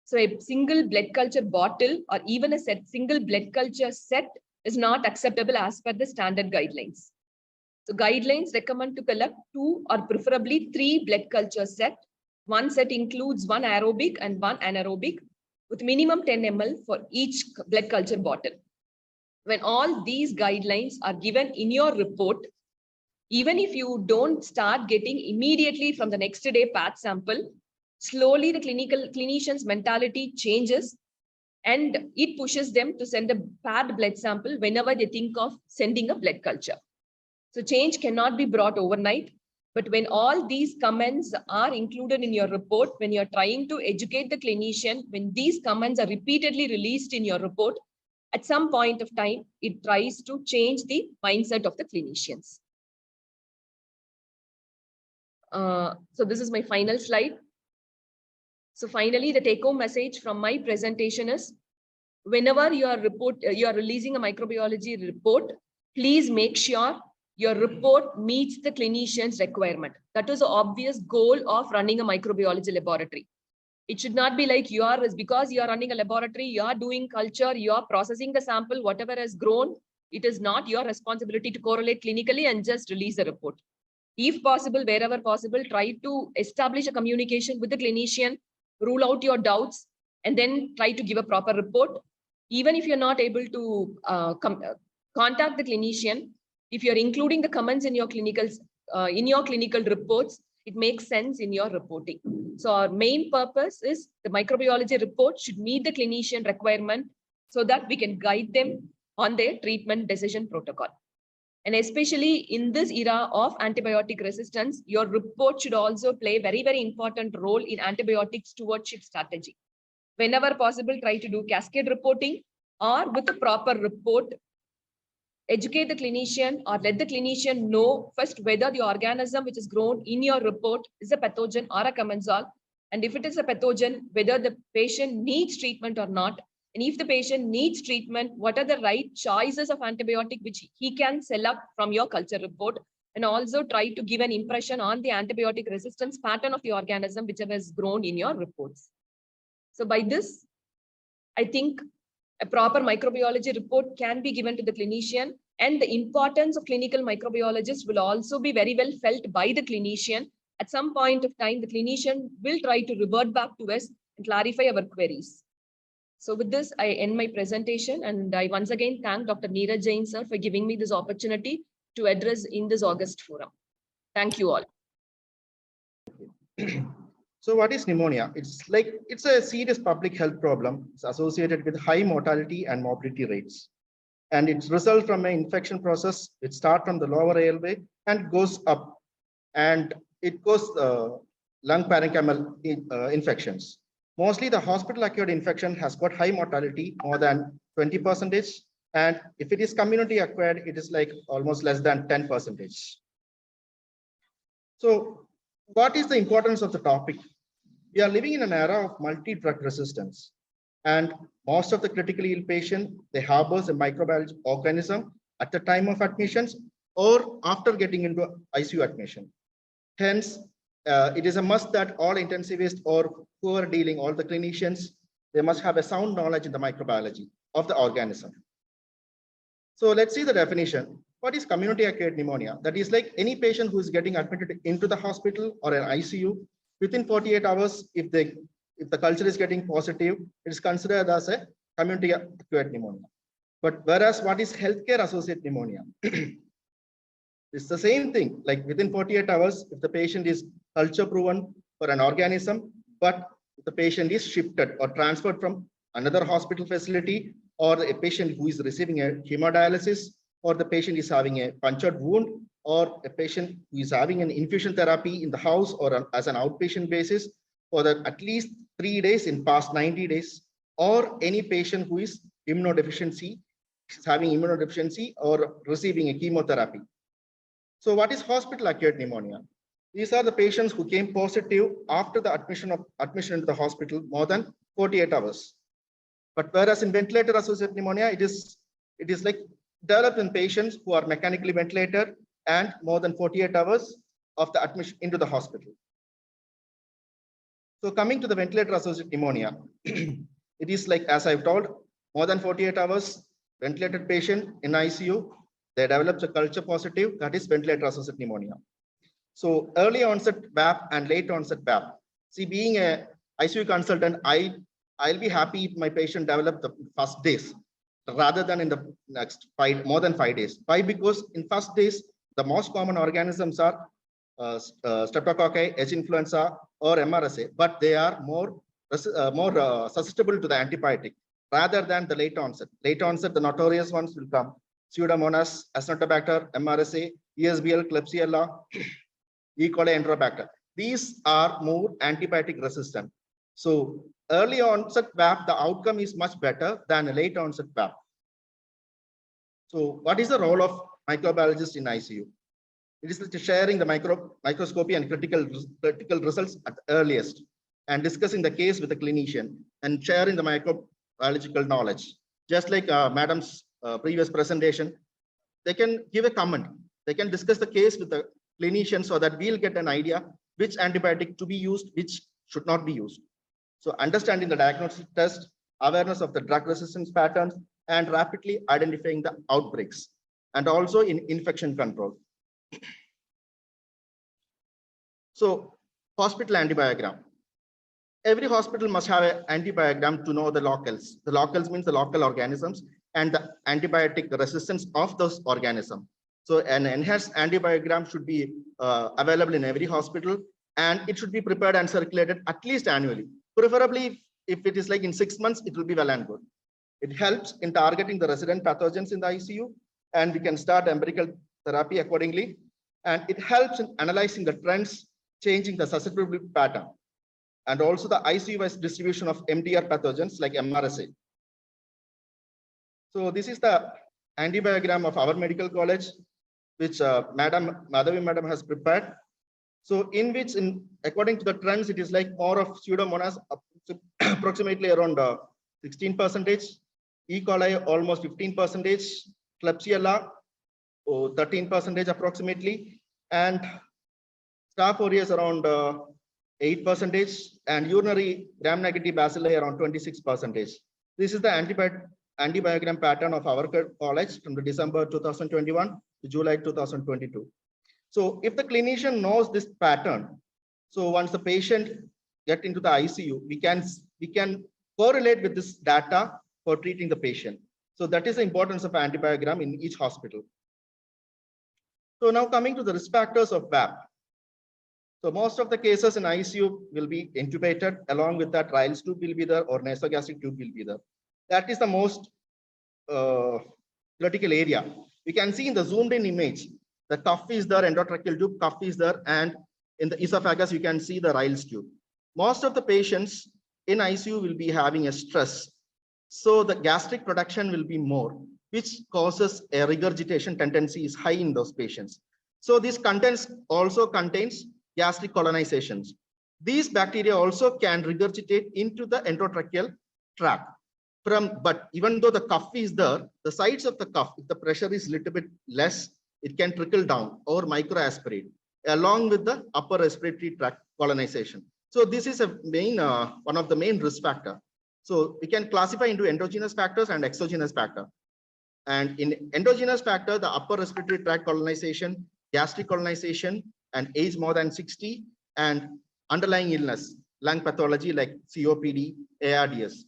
A: So a single blood culture bottle or even a single blood culture set is not acceptable as per the standard guidelines. So guidelines recommend to collect 2 or preferably 3 blood culture set. One set includes 1 aerobic and 1 anaerobic with minimum 10 ml for each blood culture bottle. When all these guidelines are given in your report, even if you don't start getting immediately from the next day patch sample, slowly the clinician's mentality changes and it pushes them to send a paired blood sample whenever they think of sending a blood culture. So change cannot be brought overnight, but when all these comments are included in your report, when you're trying to educate the clinician, when these comments are repeatedly released in your report, at some point of time, it tries to change the mindset of the clinicians. So this is my final slide. So finally, the take-home message from my presentation is, whenever you are releasing a microbiology report, please make sure your report meets the clinician's requirement. That is the obvious goal of running a microbiology laboratory. It should not be like because you are running a laboratory, you are doing culture, you are processing the sample, whatever has grown. It is not your responsibility to correlate clinically and just release a report. If possible, wherever possible, try to establish a communication with the clinician, rule out your doubts, and then try to give a proper report. Even if you're not able to contact the clinician, if you're including the comments in your clinical reports, it makes sense in your reporting. So our main purpose is the microbiology report should meet the clinician requirement so that we can guide them on their treatment decision protocol. And especially in this era of antibiotic resistance, your report should also play a very, very important role in antibiotic stewardship strategy. Whenever possible, try to do cascade reporting, or with a proper report, educate the clinician or let the clinician know first whether the organism which is grown in your report is a pathogen or a commensal. And if it is a pathogen, whether the patient needs treatment or not. And if the patient needs treatment, what are the right choices of antibiotic which he can select from your culture report, and also try to give an impression on the antibiotic resistance pattern of the organism whichever is grown in your reports. So by this, I think a proper microbiology report can be given to the clinician, and the importance of clinical microbiologists will also be very well felt by the clinician. At some point of time, the clinician will try to revert back to us and clarify our queries. So with this, I end my presentation, and I once again thank Dr. Neeraj Jain sir for giving me this opportunity to address in this August forum. Thank you all.
B: So what is pneumonia? It's a serious public health problem. It's associated with high mortality and morbidity rates. And it results from an infection process. It starts from the lower airway and goes up, and it goes lung parenchymal infections. Mostly the hospital acquired infection has got high mortality, more than 20%. And if it is community acquired, it is like almost less than 10%. So what is the importance of the topic? We are living in an era of multi-drug resistance, and most of the critically ill patients, they harbor a microbiological organism at the time of admissions or after getting into ICU admission. Hence, it is a must that all intensivists or who are dealing, all the clinicians, they must have a sound knowledge in the microbiology of the organism. So let's see the definition. What is community acquired pneumonia? That is like any patient who is getting admitted into the hospital or an ICU, within 48 hours, if the culture is getting positive, it is considered as a community acquired pneumonia. But whereas what is healthcare associated pneumonia? It's the same thing, like within 48 hours, if the patient is culture proven for an organism, but the patient is shifted or transferred from another hospital facility, or a patient who is receiving a hemodialysis, or the patient is having a punctured wound, or a patient who is having an infusion therapy in the house or as an outpatient basis for at least 3 days in past 90 days, or any patient who is having immunodeficiency or receiving a chemotherapy. So what is hospital acquired pneumonia? These are the patients who came positive after the admission into the hospital more than 48 hours. But whereas in ventilator associated pneumonia, it is like developed in patients who are mechanically ventilated and more than 48 hours of the admission into the hospital. So coming to the ventilator associated pneumonia, it is like, as I've told, more than 48 hours, ventilated patient in ICU, they develop a culture positive, that is ventilator associated pneumonia. So early onset Bab and late onset Bab. See, being a ICU consultant, I'll be happy if my patient develop the first days rather than in the next more than 5 days. Why? Because in first days, the most common organisms are Streptococci, H. influenza, or MRSA, but they are more susceptible to the antibiotic rather than the late onset. Late onset, the notorious ones will come: Pseudomonas, Acinetobacter, MRSA, ESBL, Klebsiella, E. coli, Enterobacter. These are more antibiotic resistant. So early onset VAP, the outcome is much better than a late onset VAP. So what is the role of microbiologist in ICU? It is sharing the microscopy and critical results at the earliest, and discussing the case with the clinician and sharing the microbiological knowledge. Just like Madam's previous presentation, they can give a comment. They can discuss the case with the clinician so that we'll get an idea which antibiotic to be used, which should not be used. So understanding the diagnostic test, awareness of the drug resistance patterns, and rapidly identifying the outbreaks, and also in infection control. So hospital antibiogram. Every hospital must have an antibiogram to know the locales. The locales means the local organisms and the antibiotic resistance of those organisms. So an enhanced antibiogram should be available in every hospital, and it should be prepared and circulated at least annually. Preferably, if it is like in 6 months, it will be well and good. It helps in targeting the resident pathogens in the ICU, and we can start empirical therapy accordingly. And it helps in analyzing the trends, changing the susceptibility pattern, and also the ICU-wise distribution of MDR pathogens like MRSA. So this is the antibiogram of our medical college, which Mathavi madam has prepared. So in which, according to the trends, it is like more of Pseudomonas, approximately around 16%, E. coli almost 15%, Klebsiella 13% approximately, and Staph aureus around 8%, and urinary gram-negative bacilli around 26%. This is the antibiogram pattern of our college from the December 2021 to July 2022. So if the clinician knows this pattern, so once the patient get into the ICU, we can correlate with this data for treating the patient. So that is the importance of antibiogram in each hospital. So now coming to the risk factors of BAP. So most of the cases in ICU will be intubated, along with that Ryle's tube will be there or nasogastric tube will be there. That is the most critical area. We can see in the zoomed in image, the cuff is there, endotracheal tube, cuff is there, and in the esophagus, you can see the Ryle's tube. Most of the patients in ICU will be having a stress. So the gastric production will be more, which causes a regurgitation tendency is high in those patients. So this contents also contains gastric colonizations. These bacteria also can regurgitate into the endotracheal tract. But even though the cuff is there, the sides of the cuff, if the pressure is a little bit less, it can trickle down or microaspirate along with the upper respiratory tract colonization. So this is a main one of the main risk factor. So we can classify into endogenous factors and exogenous factor. And in endogenous factor, the upper respiratory tract colonization, gastric colonization, and age more than 60, and underlying illness, lung pathology like COPD, ARDS.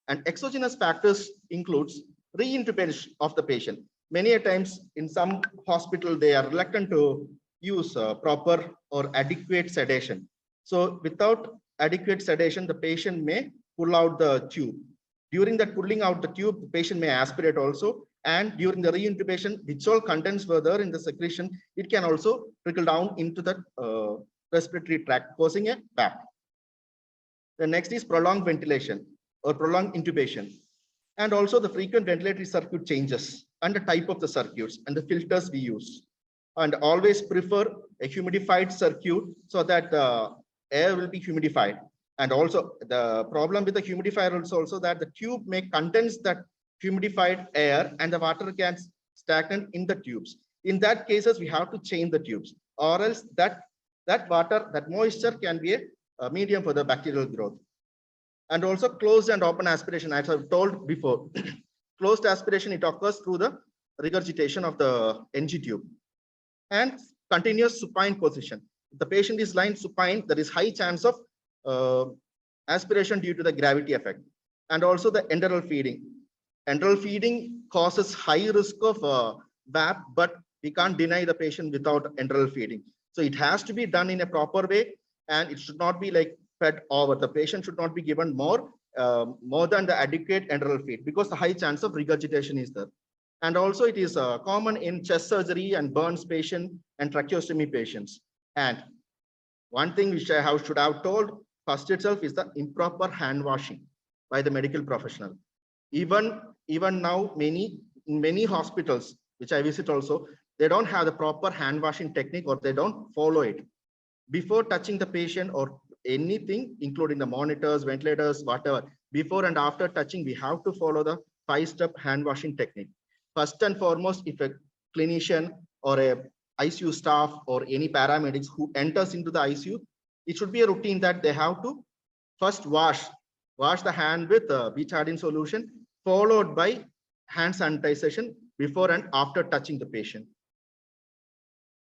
B: And exogenous factors includes reintubation of the patient. Many a times in some hospital, they are reluctant to use proper or adequate sedation. So without adequate sedation, the patient may pull out the tube. During that pulling out the tube, the patient may aspirate also. And during the reintubation, which all contents were there in the secretion, it can also trickle down into the respiratory tract, causing a BAP. The next is prolonged ventilation or prolonged intubation. And also the frequent ventilatory circuit changes and the type of the circuits and the filters we use. And always prefer a humidified circuit so that the air will be humidified. And also the problem with the humidifier is also that the tube may condense that humidified air and the water can stagnate in the tubes. In that cases, we have to change the tubes, or else that water, that moisture can be a medium for the bacterial growth. And also closed and open aspiration, as I've told before. Closed aspiration, it occurs through the regurgitation of the NG tube. And continuous supine position. If the patient is lying supine, there is high chance of aspiration due to the gravity effect. And also the enteral feeding. Enteral feeding causes high risk of BAP, but we can't deny the patient without enteral feeding. So it has to be done in a proper way. and it should not be like fed over. The patient should not be given more than the adequate enteral feed, because the high chance of regurgitation is there. And also it is common in chest surgery and burns patient and tracheostomy patients. And one thing which I should have told first itself is the improper hand washing by the medical professional. Even now, in many hospitals, which I visit also, they don't have the proper hand washing technique, or they don't follow it. Before touching the patient or anything, including the monitors, ventilators, whatever, before and after touching, we have to follow the 5-step hand washing technique. First and foremost, if a clinician or a ICU staff or any paramedics who enters into the ICU, it should be a routine that they have to first wash the hand with betadine solution, followed by hand sanitization before and after touching the patient.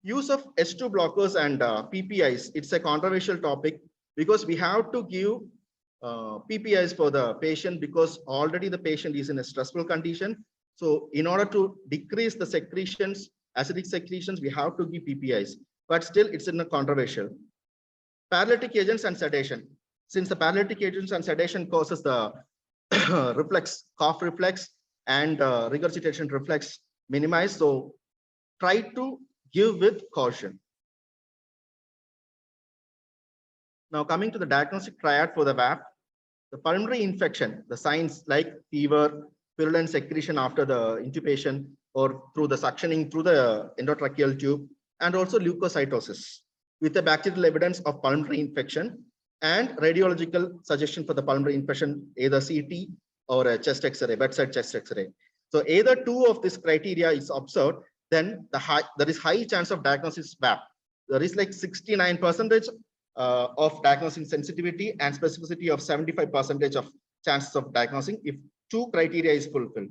B: Use of H2 blockers and PPIs, it's a controversial topic, because we have to give PPIs for the patient because already the patient is in a stressful condition. So in order to decrease the secretions, acidic secretions, we have to give PPIs, but still it's in a controversial. Paralytic agents and sedation. Since the paralytic agents and sedation causes the reflex, cough reflex and regurgitation reflex minimize, so try to give with caution. Now coming to the diagnostic triad for the VAP, the pulmonary infection, the signs like fever, purulent secretion after the intubation or through the suctioning through the endotracheal tube, and also leukocytosis with the bacterial evidence of pulmonary infection and radiological suggestion for the pulmonary infection, either CT or a chest X-ray, bedside chest X-ray. So either two of this criteria is observed, then there is high chance of diagnosis VAP. There is like 69% of diagnosing sensitivity and specificity of 75% of chances of diagnosing if two criteria is fulfilled.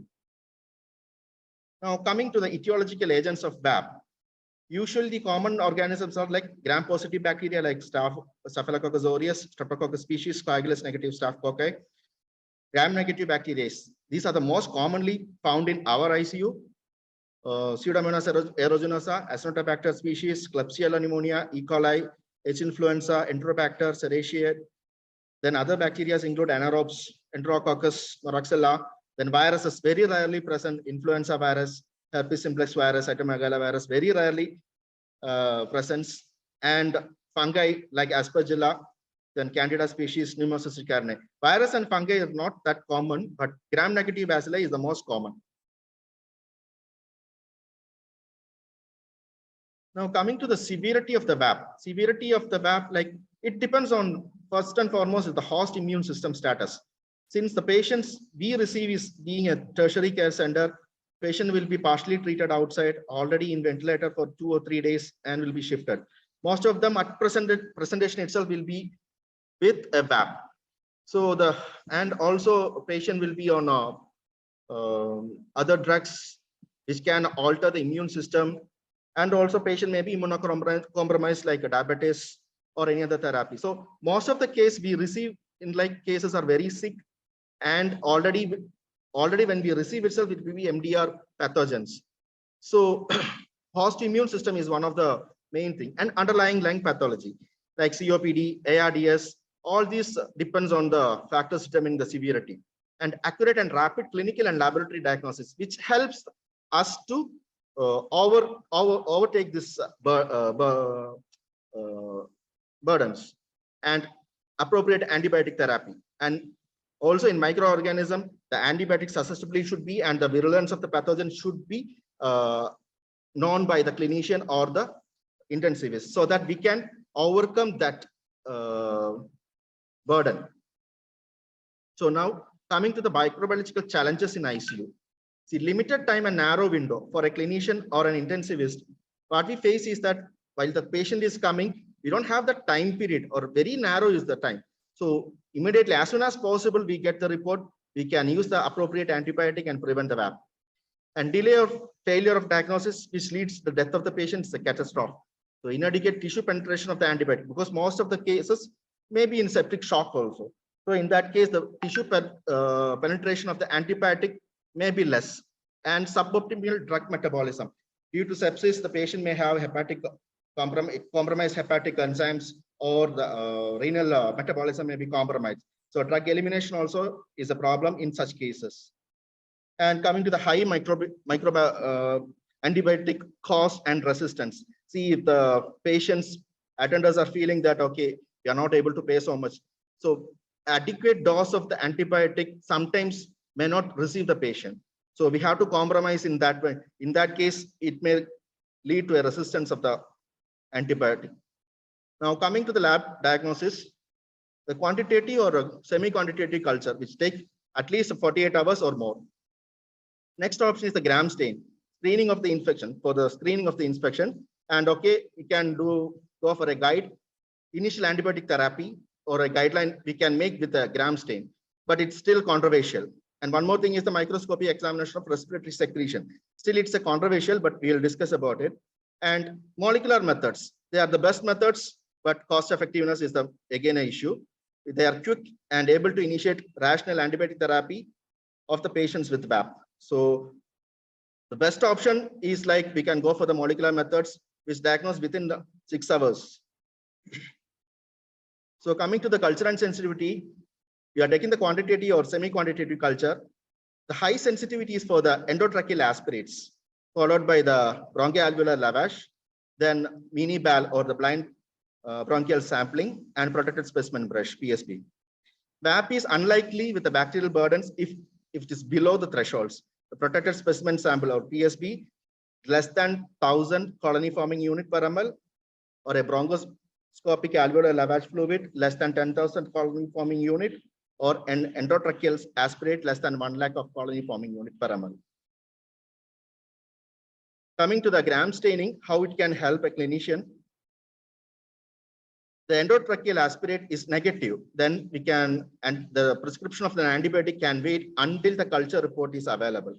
B: Now coming to the etiological agents of Bab, usually the common organisms are like gram-positive bacteria like Staphylococcus aureus, Streptococcus species, Coagulus negative Staphylococci, gram-negative bacteria. These are the most commonly found in our ICU. Pseudomonas aeruginosa, Acinetobacter species, Klebsiella pneumonia, E. coli, H. influenza, Enterobacter, Serratia. Then other bacteria include anaerobes, Enterococcus, Moraxella. Then viruses very rarely present, influenza virus, herpes simplex virus, cytomegalovirus, very rarely presents, and fungi like Aspergilla, then Candida species, Pneumocystis carinii. Virus and fungi are not that common, but gram-negative bacilli is the most common. Now coming to the severity of the VAP. Severity of the VAP, like it depends on first and foremost the host immune system status. Since the patients we receive is being a tertiary care center, patient will be partially treated outside, already in ventilator for 2 or 3 days and will be shifted. Most of them at presentation itself will be with a VAP. So and also patient will be on other drugs which can alter the immune system, and also patient may be immunocompromised like a diabetes or any other therapy. So most of the case we receive in like cases are very sick, and already when we receive itself, it will be MDR pathogens. So host immune system is one of the main thing, and underlying lung pathology like COPD, ARDS, all these depends on the factors determining the severity, and accurate and rapid clinical and laboratory diagnosis, which helps us to overtake this burdens, and appropriate antibiotic therapy. And also in microorganism, the antibiotic susceptibility should be, and the virulence of the pathogen should be known by the clinician or the intensivist, so that we can overcome that burden. So now coming to the microbiological challenges in ICU. See, limited time and narrow window for a clinician or an intensivist. What we face is that while the patient is coming, we don't have the time period, or very narrow is the time. So immediately, as soon as possible, we get the report, we can use the appropriate antibiotic and prevent the VAP. And delay or failure of diagnosis, which leads to the death of the patient, is a catastrophe. So inadequate tissue penetration of the antibiotic, because most of the cases may be in septic shock also. So in that case, the tissue penetration of the antibiotic may be less, and suboptimal drug metabolism. Due to sepsis, the patient may have compromised hepatic enzymes, or the renal metabolism may be compromised. So drug elimination also is a problem in such cases. And coming to the high antibiotic cost and resistance. See if the patients attenders are feeling that, okay, you are not able to pay so much. So adequate dose of the antibiotic sometimes may not receive the patient. So we have to compromise in that way. In that case, it may lead to a resistance of the antibiotic. Now coming to the lab diagnosis, the quantitative or semi-quantitative culture, which take at least 48 hours or more. Next option is the gram stain, screening of the infection, for the screening of the infection. And okay, we can go for a guide, initial antibiotic therapy, or a guideline we can make with a gram stain, but it's still controversial. And one more thing is the microscopy examination of respiratory secretion. Still, it's a controversial, but we'll discuss about it. And molecular methods, they are the best methods, but cost effectiveness is again an issue. They are quick and able to initiate rational antibiotic therapy of the patients with BAP. So the best option is like we can go for the molecular methods, which diagnose within the 6 hours. So coming to the culture and sensitivity, we are taking the quantitative or semi-quantitative culture. The high sensitivity is for the endotracheal aspirates, followed by the bronchoalveolar lavage, then mini BAL or the blind bronchial sampling, and protected specimen brush, PSB. BAP is unlikely with the bacterial burdens if it is below the thresholds. The protected specimen sample or PSB less than 1,000 colony forming unit per ml, or a bronchoscopic alveolar lavage fluid less than 10,000 colony forming unit, or an endotracheal aspirate less than 1 lakh of colony forming unit per ml. Coming to the gram staining, how it can help a clinician. The endotracheal aspirate is negative, then we can, and the prescription of the antibiotic can wait until the culture report is available.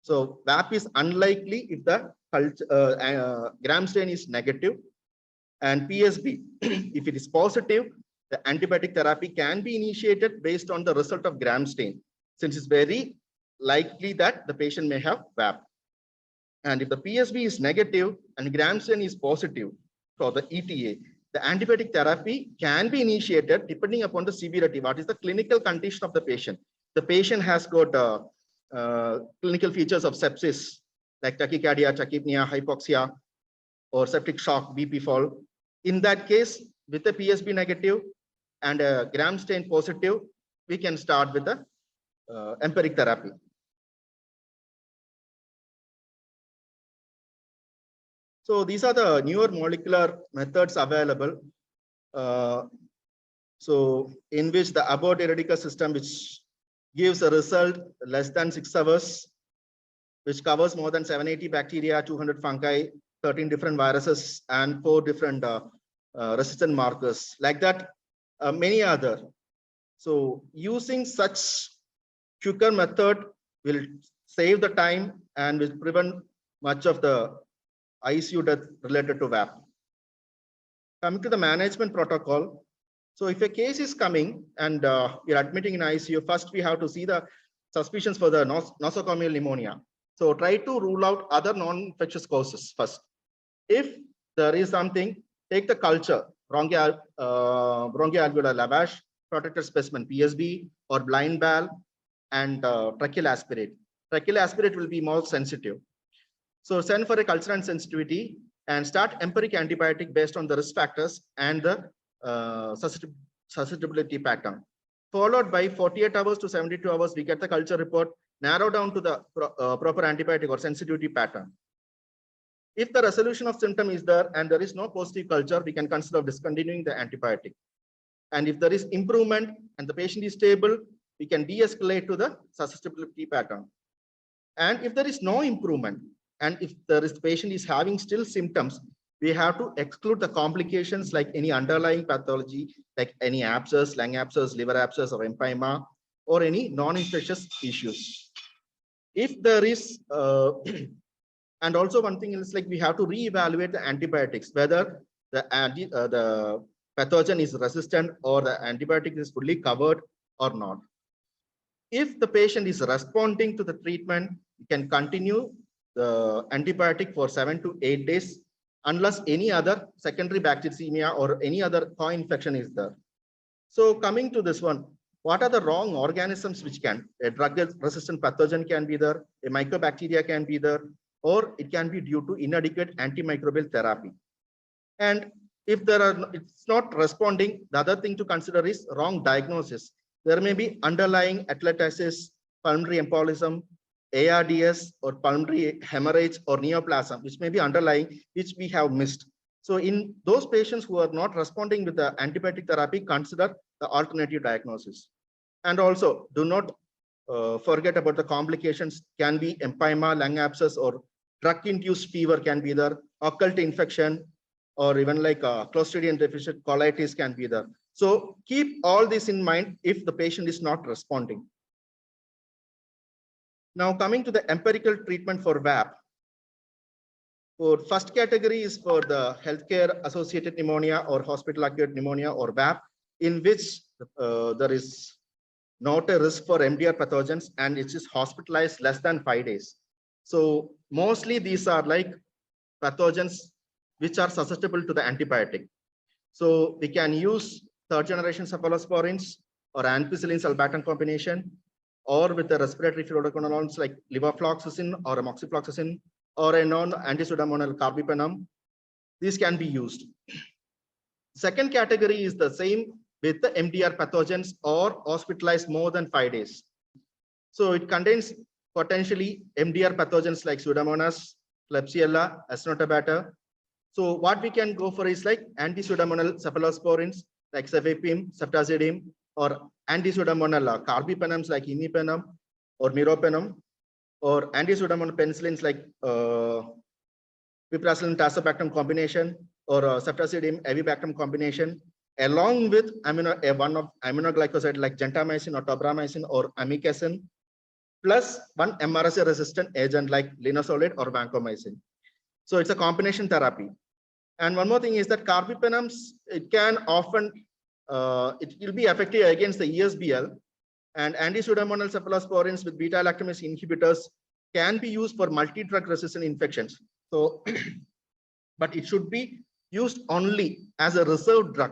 B: So BAP is unlikely if the culture, gram stain is negative, and PSB, if it is positive, the antibiotic therapy can be initiated based on the result of gram stain, since it's very likely that the patient may have BAP. And if the PSB is negative and gram stain is positive for the ETA, the antibiotic therapy can be initiated depending upon the severity. What is the clinical condition of the patient? The patient has got clinical features of sepsis, like tachycardia, tachypnea, hypoxia, or septic shock, BP fall. In that case, with a PSB negative and a gram stain positive, we can start with the empiric therapy. So these are the newer molecular methods available. So in which the abort eradica system, which gives a result less than 6 hours, which covers more than 780 bacteria, 200 fungi, 13 different viruses, and 4 different resistant markers. Like that, many other. So using such quicker method will save the time and will prevent much of the ICU death related to VAP. Coming to the management protocol. So if a case is coming and you're admitting in ICU, first we have to see the suspicions for the nosocomial pneumonia. So try to rule out other non-infectious causes first. If there is something, take the culture, bronchoalveolar lavage, protected specimen PSB, or blind BAL, and tracheal aspirate. Tracheal aspirate will be more sensitive. So send for a culture and sensitivity and start empiric antibiotic based on the risk factors and the susceptibility pattern. Followed by 48 hours to 72 hours, we get the culture report, narrow down to the proper antibiotic or sensitivity pattern. If the resolution of symptom is there and there is no positive culture, we can consider discontinuing the antibiotic. And if there is improvement and the patient is stable, we can de-escalate to the susceptibility pattern. And if there is no improvement, and if the patient is having still symptoms, we have to exclude the complications like any underlying pathology, like any abscess, lung abscess, liver abscess, or empyema, or any non-infectious issues. If there is, and also one thing is like we have to reevaluate the antibiotics, whether the pathogen is resistant or the antibiotic is fully covered or not. If the patient is responding to the treatment, you can continue the antibiotic for 7 to 8 days unless any other secondary bacteremia or any other co-infection is there. So coming to this one, what are the wrong organisms which can, a drug-resistant pathogen can be there, a mycobacteria can be there, or it can be due to inadequate antimicrobial therapy. And if it's not responding, the other thing to consider is wrong diagnosis. There may be underlying athletitis, pulmonary embolism, ARDS, or pulmonary hemorrhage or neoplasm, which may be underlying, which we have missed. So in those patients who are not responding with the antibiotic therapy, consider the alternative diagnosis. And also do not forget about the complications, can be empyema, lung abscess, or drug-induced fever can be there, occult infection, or even like Clostridium difficile colitis can be there. So keep all this in mind if the patient is not responding. Now coming to the empirical treatment for VAP. For first category is for the healthcare associated pneumonia or hospital acute pneumonia or VAP, in which there is not a risk for MDR pathogens and it is hospitalized less than 5 days. So mostly these are like pathogens which are susceptible to the antibiotic. So we can use third generation cephalosporins or ampicillin sulbactam combination, or with the respiratory fluoroquinolones like levofloxacin or amoxifloxacin, or a non-anti-pseudomonal carbapenem. These can be used. Second category is the same with the MDR pathogens or hospitalized more than 5 days. So it contains potentially MDR pathogens like Pseudomonas, Klebsiella, Acinetobacter. So what we can go for is like anti-pseudomonal cephalosporins like cefepime, ceftazidime, or anti-pseudomonal carbapenems like imipenem or meropenem, or anti-pseudomonal penicillins like piperacillin tazobactam combination or ceftazidime avibactam combination, along with one of aminoglycoside like gentamicin or tobramycin or amikacin, plus one MRSA resistant agent like linezolid or vancomycin. So it's a combination therapy. And one more thing is that carbapenems, it can often, it will be effective against the ESBL, and anti-pseudomonal cephalosporins with beta-lactamase inhibitors can be used for multi-drug resistant infections. So, but it should be used only as a reserve drug.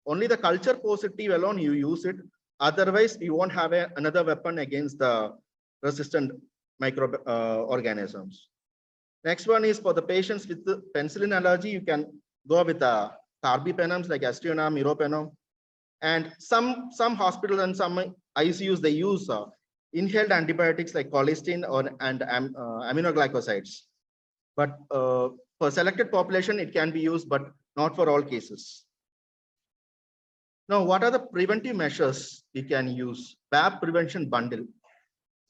B: Only the culture positive alone you use it. Otherwise, you won't have another weapon against the resistant microorganisms. Next one is for the patients with the penicillin allergy. You can go with the carbapenems like aztreonam, meropenem, and some hospitals and some ICUs they use inhaled antibiotics like colistin and aminoglycosides. But for selected population, it can be used, but not for all cases. Now, what are the preventive measures we can use? Bab prevention bundle.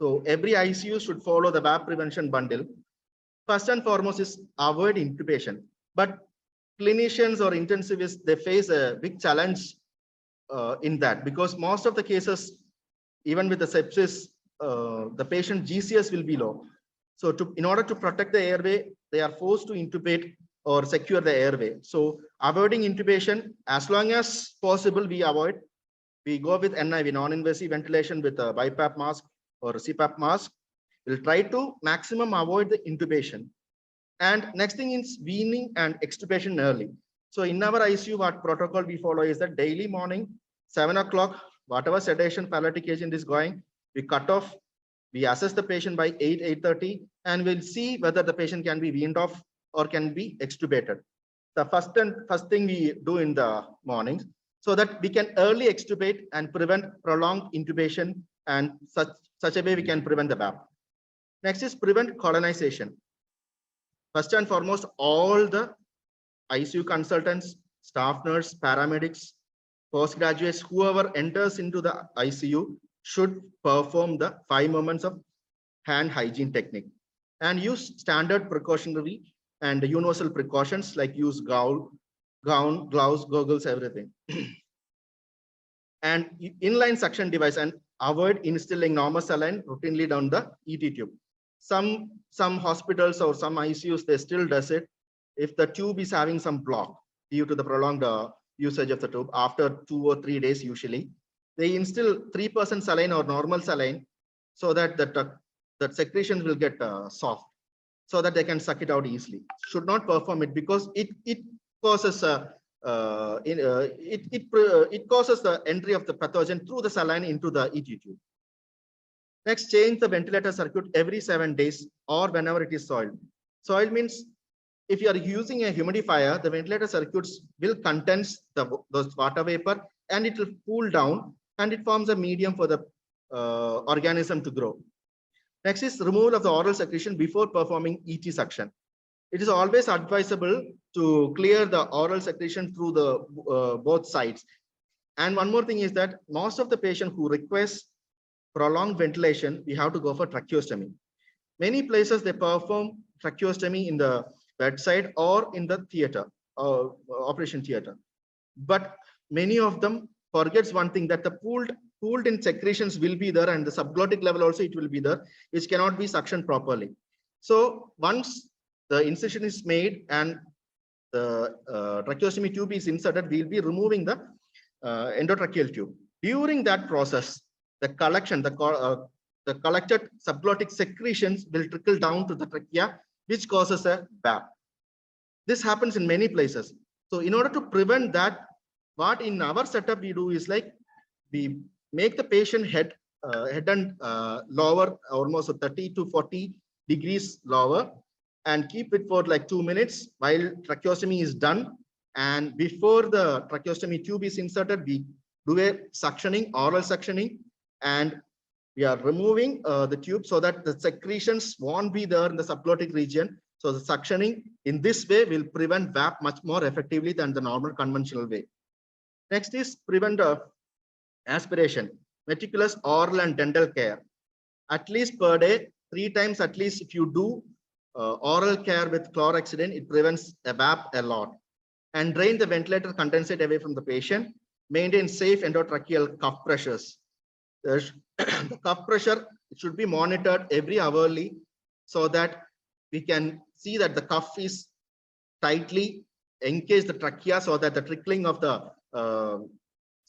B: So every ICU should follow the Bab prevention bundle. First and foremost is avoid intubation. But clinicians or intensivists, they face a big challenge in that, because most of the cases, even with the sepsis, the patient GCS will be low. So in order to protect the airway, they are forced to intubate or secure the airway. So avoiding intubation, as long as possible, we avoid. We go with NIV, non-invasive ventilation, with a BiPAP mask or CPAP mask. We'll try to maximum avoid the intubation. And next thing is weaning and extubation early. So in our ICU, what protocol we follow is that daily morning, 7 o'clock, whatever sedation paralytic agent is going, we cut off, we assess the patient by 8:30, and we'll see whether the patient can be weaned off or can be extubated. The first thing we do in the mornings, so that we can early extubate and prevent prolonged intubation, and such a way we can prevent the BAP. Next is prevent colonization. First and foremost, all the ICU consultants, staff nurse, paramedics, postgraduates, whoever enters into the ICU should perform the 5 moments of hand hygiene technique and use standard precautionary and universal precautions like use gown, gloves, goggles, everything. And inline suction device, and avoid instilling normal saline routinely down the ET tube. Some hospitals or some ICUs, they still does it if the tube is having some block due to the prolonged usage of the tube. After 2 or 3 days, usually they instill 3% saline or normal saline so that that secretion will get soft. so that they can suck it out easily. Should not perform it because it causes it causes the entry of the pathogen through the saline into the ET tube. Next, change the ventilator circuit every 7 days or whenever it is soiled. Soil means if you are using a humidifier, the ventilator circuits will condense those water vapor and it will cool down and it forms a medium for the organism to grow. Next is removal of the oral secretion before performing ET suction. It is always advisable to clear the oral secretion through the both sides. And one more thing is that most of the patient who request prolonged ventilation, we have to go for tracheostomy. Many places they perform tracheostomy in the bedside or in the theater, operation theater. But many of them forgets one thing, that the pooled in secretions will be there and the subglottic level also it will be there, which cannot be suctioned properly. So once the incision is made and the tracheostomy tube is inserted, we will be removing the endotracheal tube. During that process, the collection, the collected subglottic secretions will trickle down to the trachea, which causes a BAB. This happens in many places. So in order to prevent that, what in our setup we do is like we make the patient head and lower, almost 30 to 40 degrees lower, and keep it for like 2 minutes while tracheostomy is done. And before the tracheostomy tube is inserted, we do a suctioning, oral suctioning, and we are removing the tube so that the secretions won't be there in the subglottic region. So the suctioning in this way will prevent VAP much more effectively than the normal conventional way. Next is prevent aspiration, meticulous oral and dental care. At least per day, 3 times at least if you do oral care with chlorhexidine, it prevents a VAP a lot. And drain the ventilator condensate away from the patient. Maintain safe endotracheal cuff pressures. The cuff pressure should be monitored every hourly so that we can see that the cuff is tightly engaged the trachea so that the trickling of the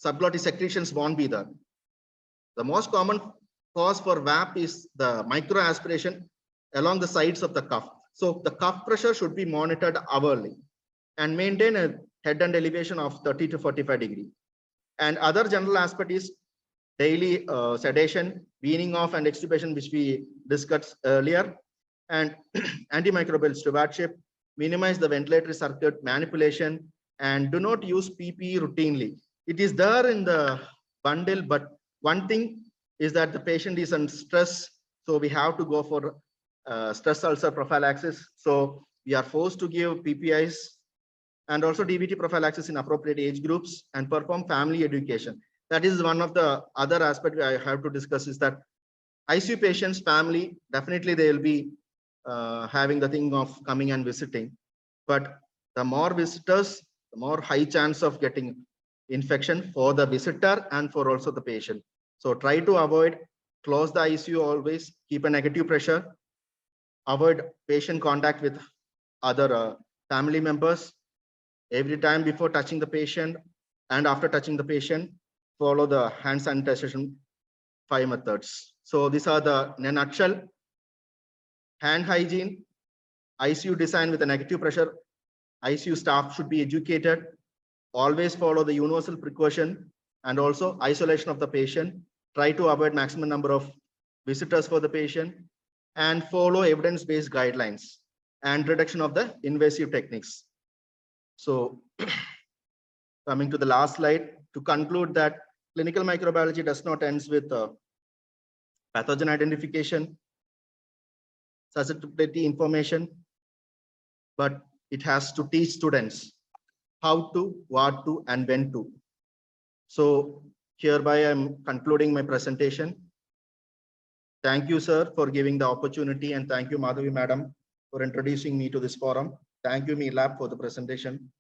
B: subglottic secretions won't be there. The most common cause for VAP is the microaspiration along the sides of the cuff. So the cuff pressure should be monitored hourly and maintain a head and elevation of 30 to 45 degrees. And other general aspect is daily sedation, weaning off and extubation, which we discussed earlier, and antimicrobial stewardship, minimize the ventilatory circuit manipulation, and do not use PPE routinely. It is there in the bundle, but one thing is that the patient is under stress, so we have to go for stress ulcer prophylaxis. So we are forced to give PPIs and also DVT prophylaxis in appropriate age groups and perform family education. That is one of the other aspects I have to discuss, is that ICU patients, family, definitely they will be having the thing of coming and visiting. But the more visitors, the more high chance of getting infection for the visitor and for also the patient. So try to avoid, close the ICU always, keep a negative pressure, avoid patient contact with other family members. Every time before touching the patient and after touching the patient, follow the hand sanitization 5 methods. So these are the, in a nutshell, hand hygiene, ICU design with a negative pressure. ICU staff should be educated, always follow the universal precaution, and also isolation of the patient. Try to avoid maximum number of visitors for the patient and follow evidence-based guidelines and reduction of the invasive techniques. So coming to the last slide, to conclude that clinical microbiology does not end with pathogen identification, susceptibility information, but it has to teach students how to, what to, and when to. So hereby I'm concluding my presentation. Thank you, sir, for giving the opportunity, and thank you, Mathavi madam, for introducing me to this forum. Thank you, Melap, for the presentation.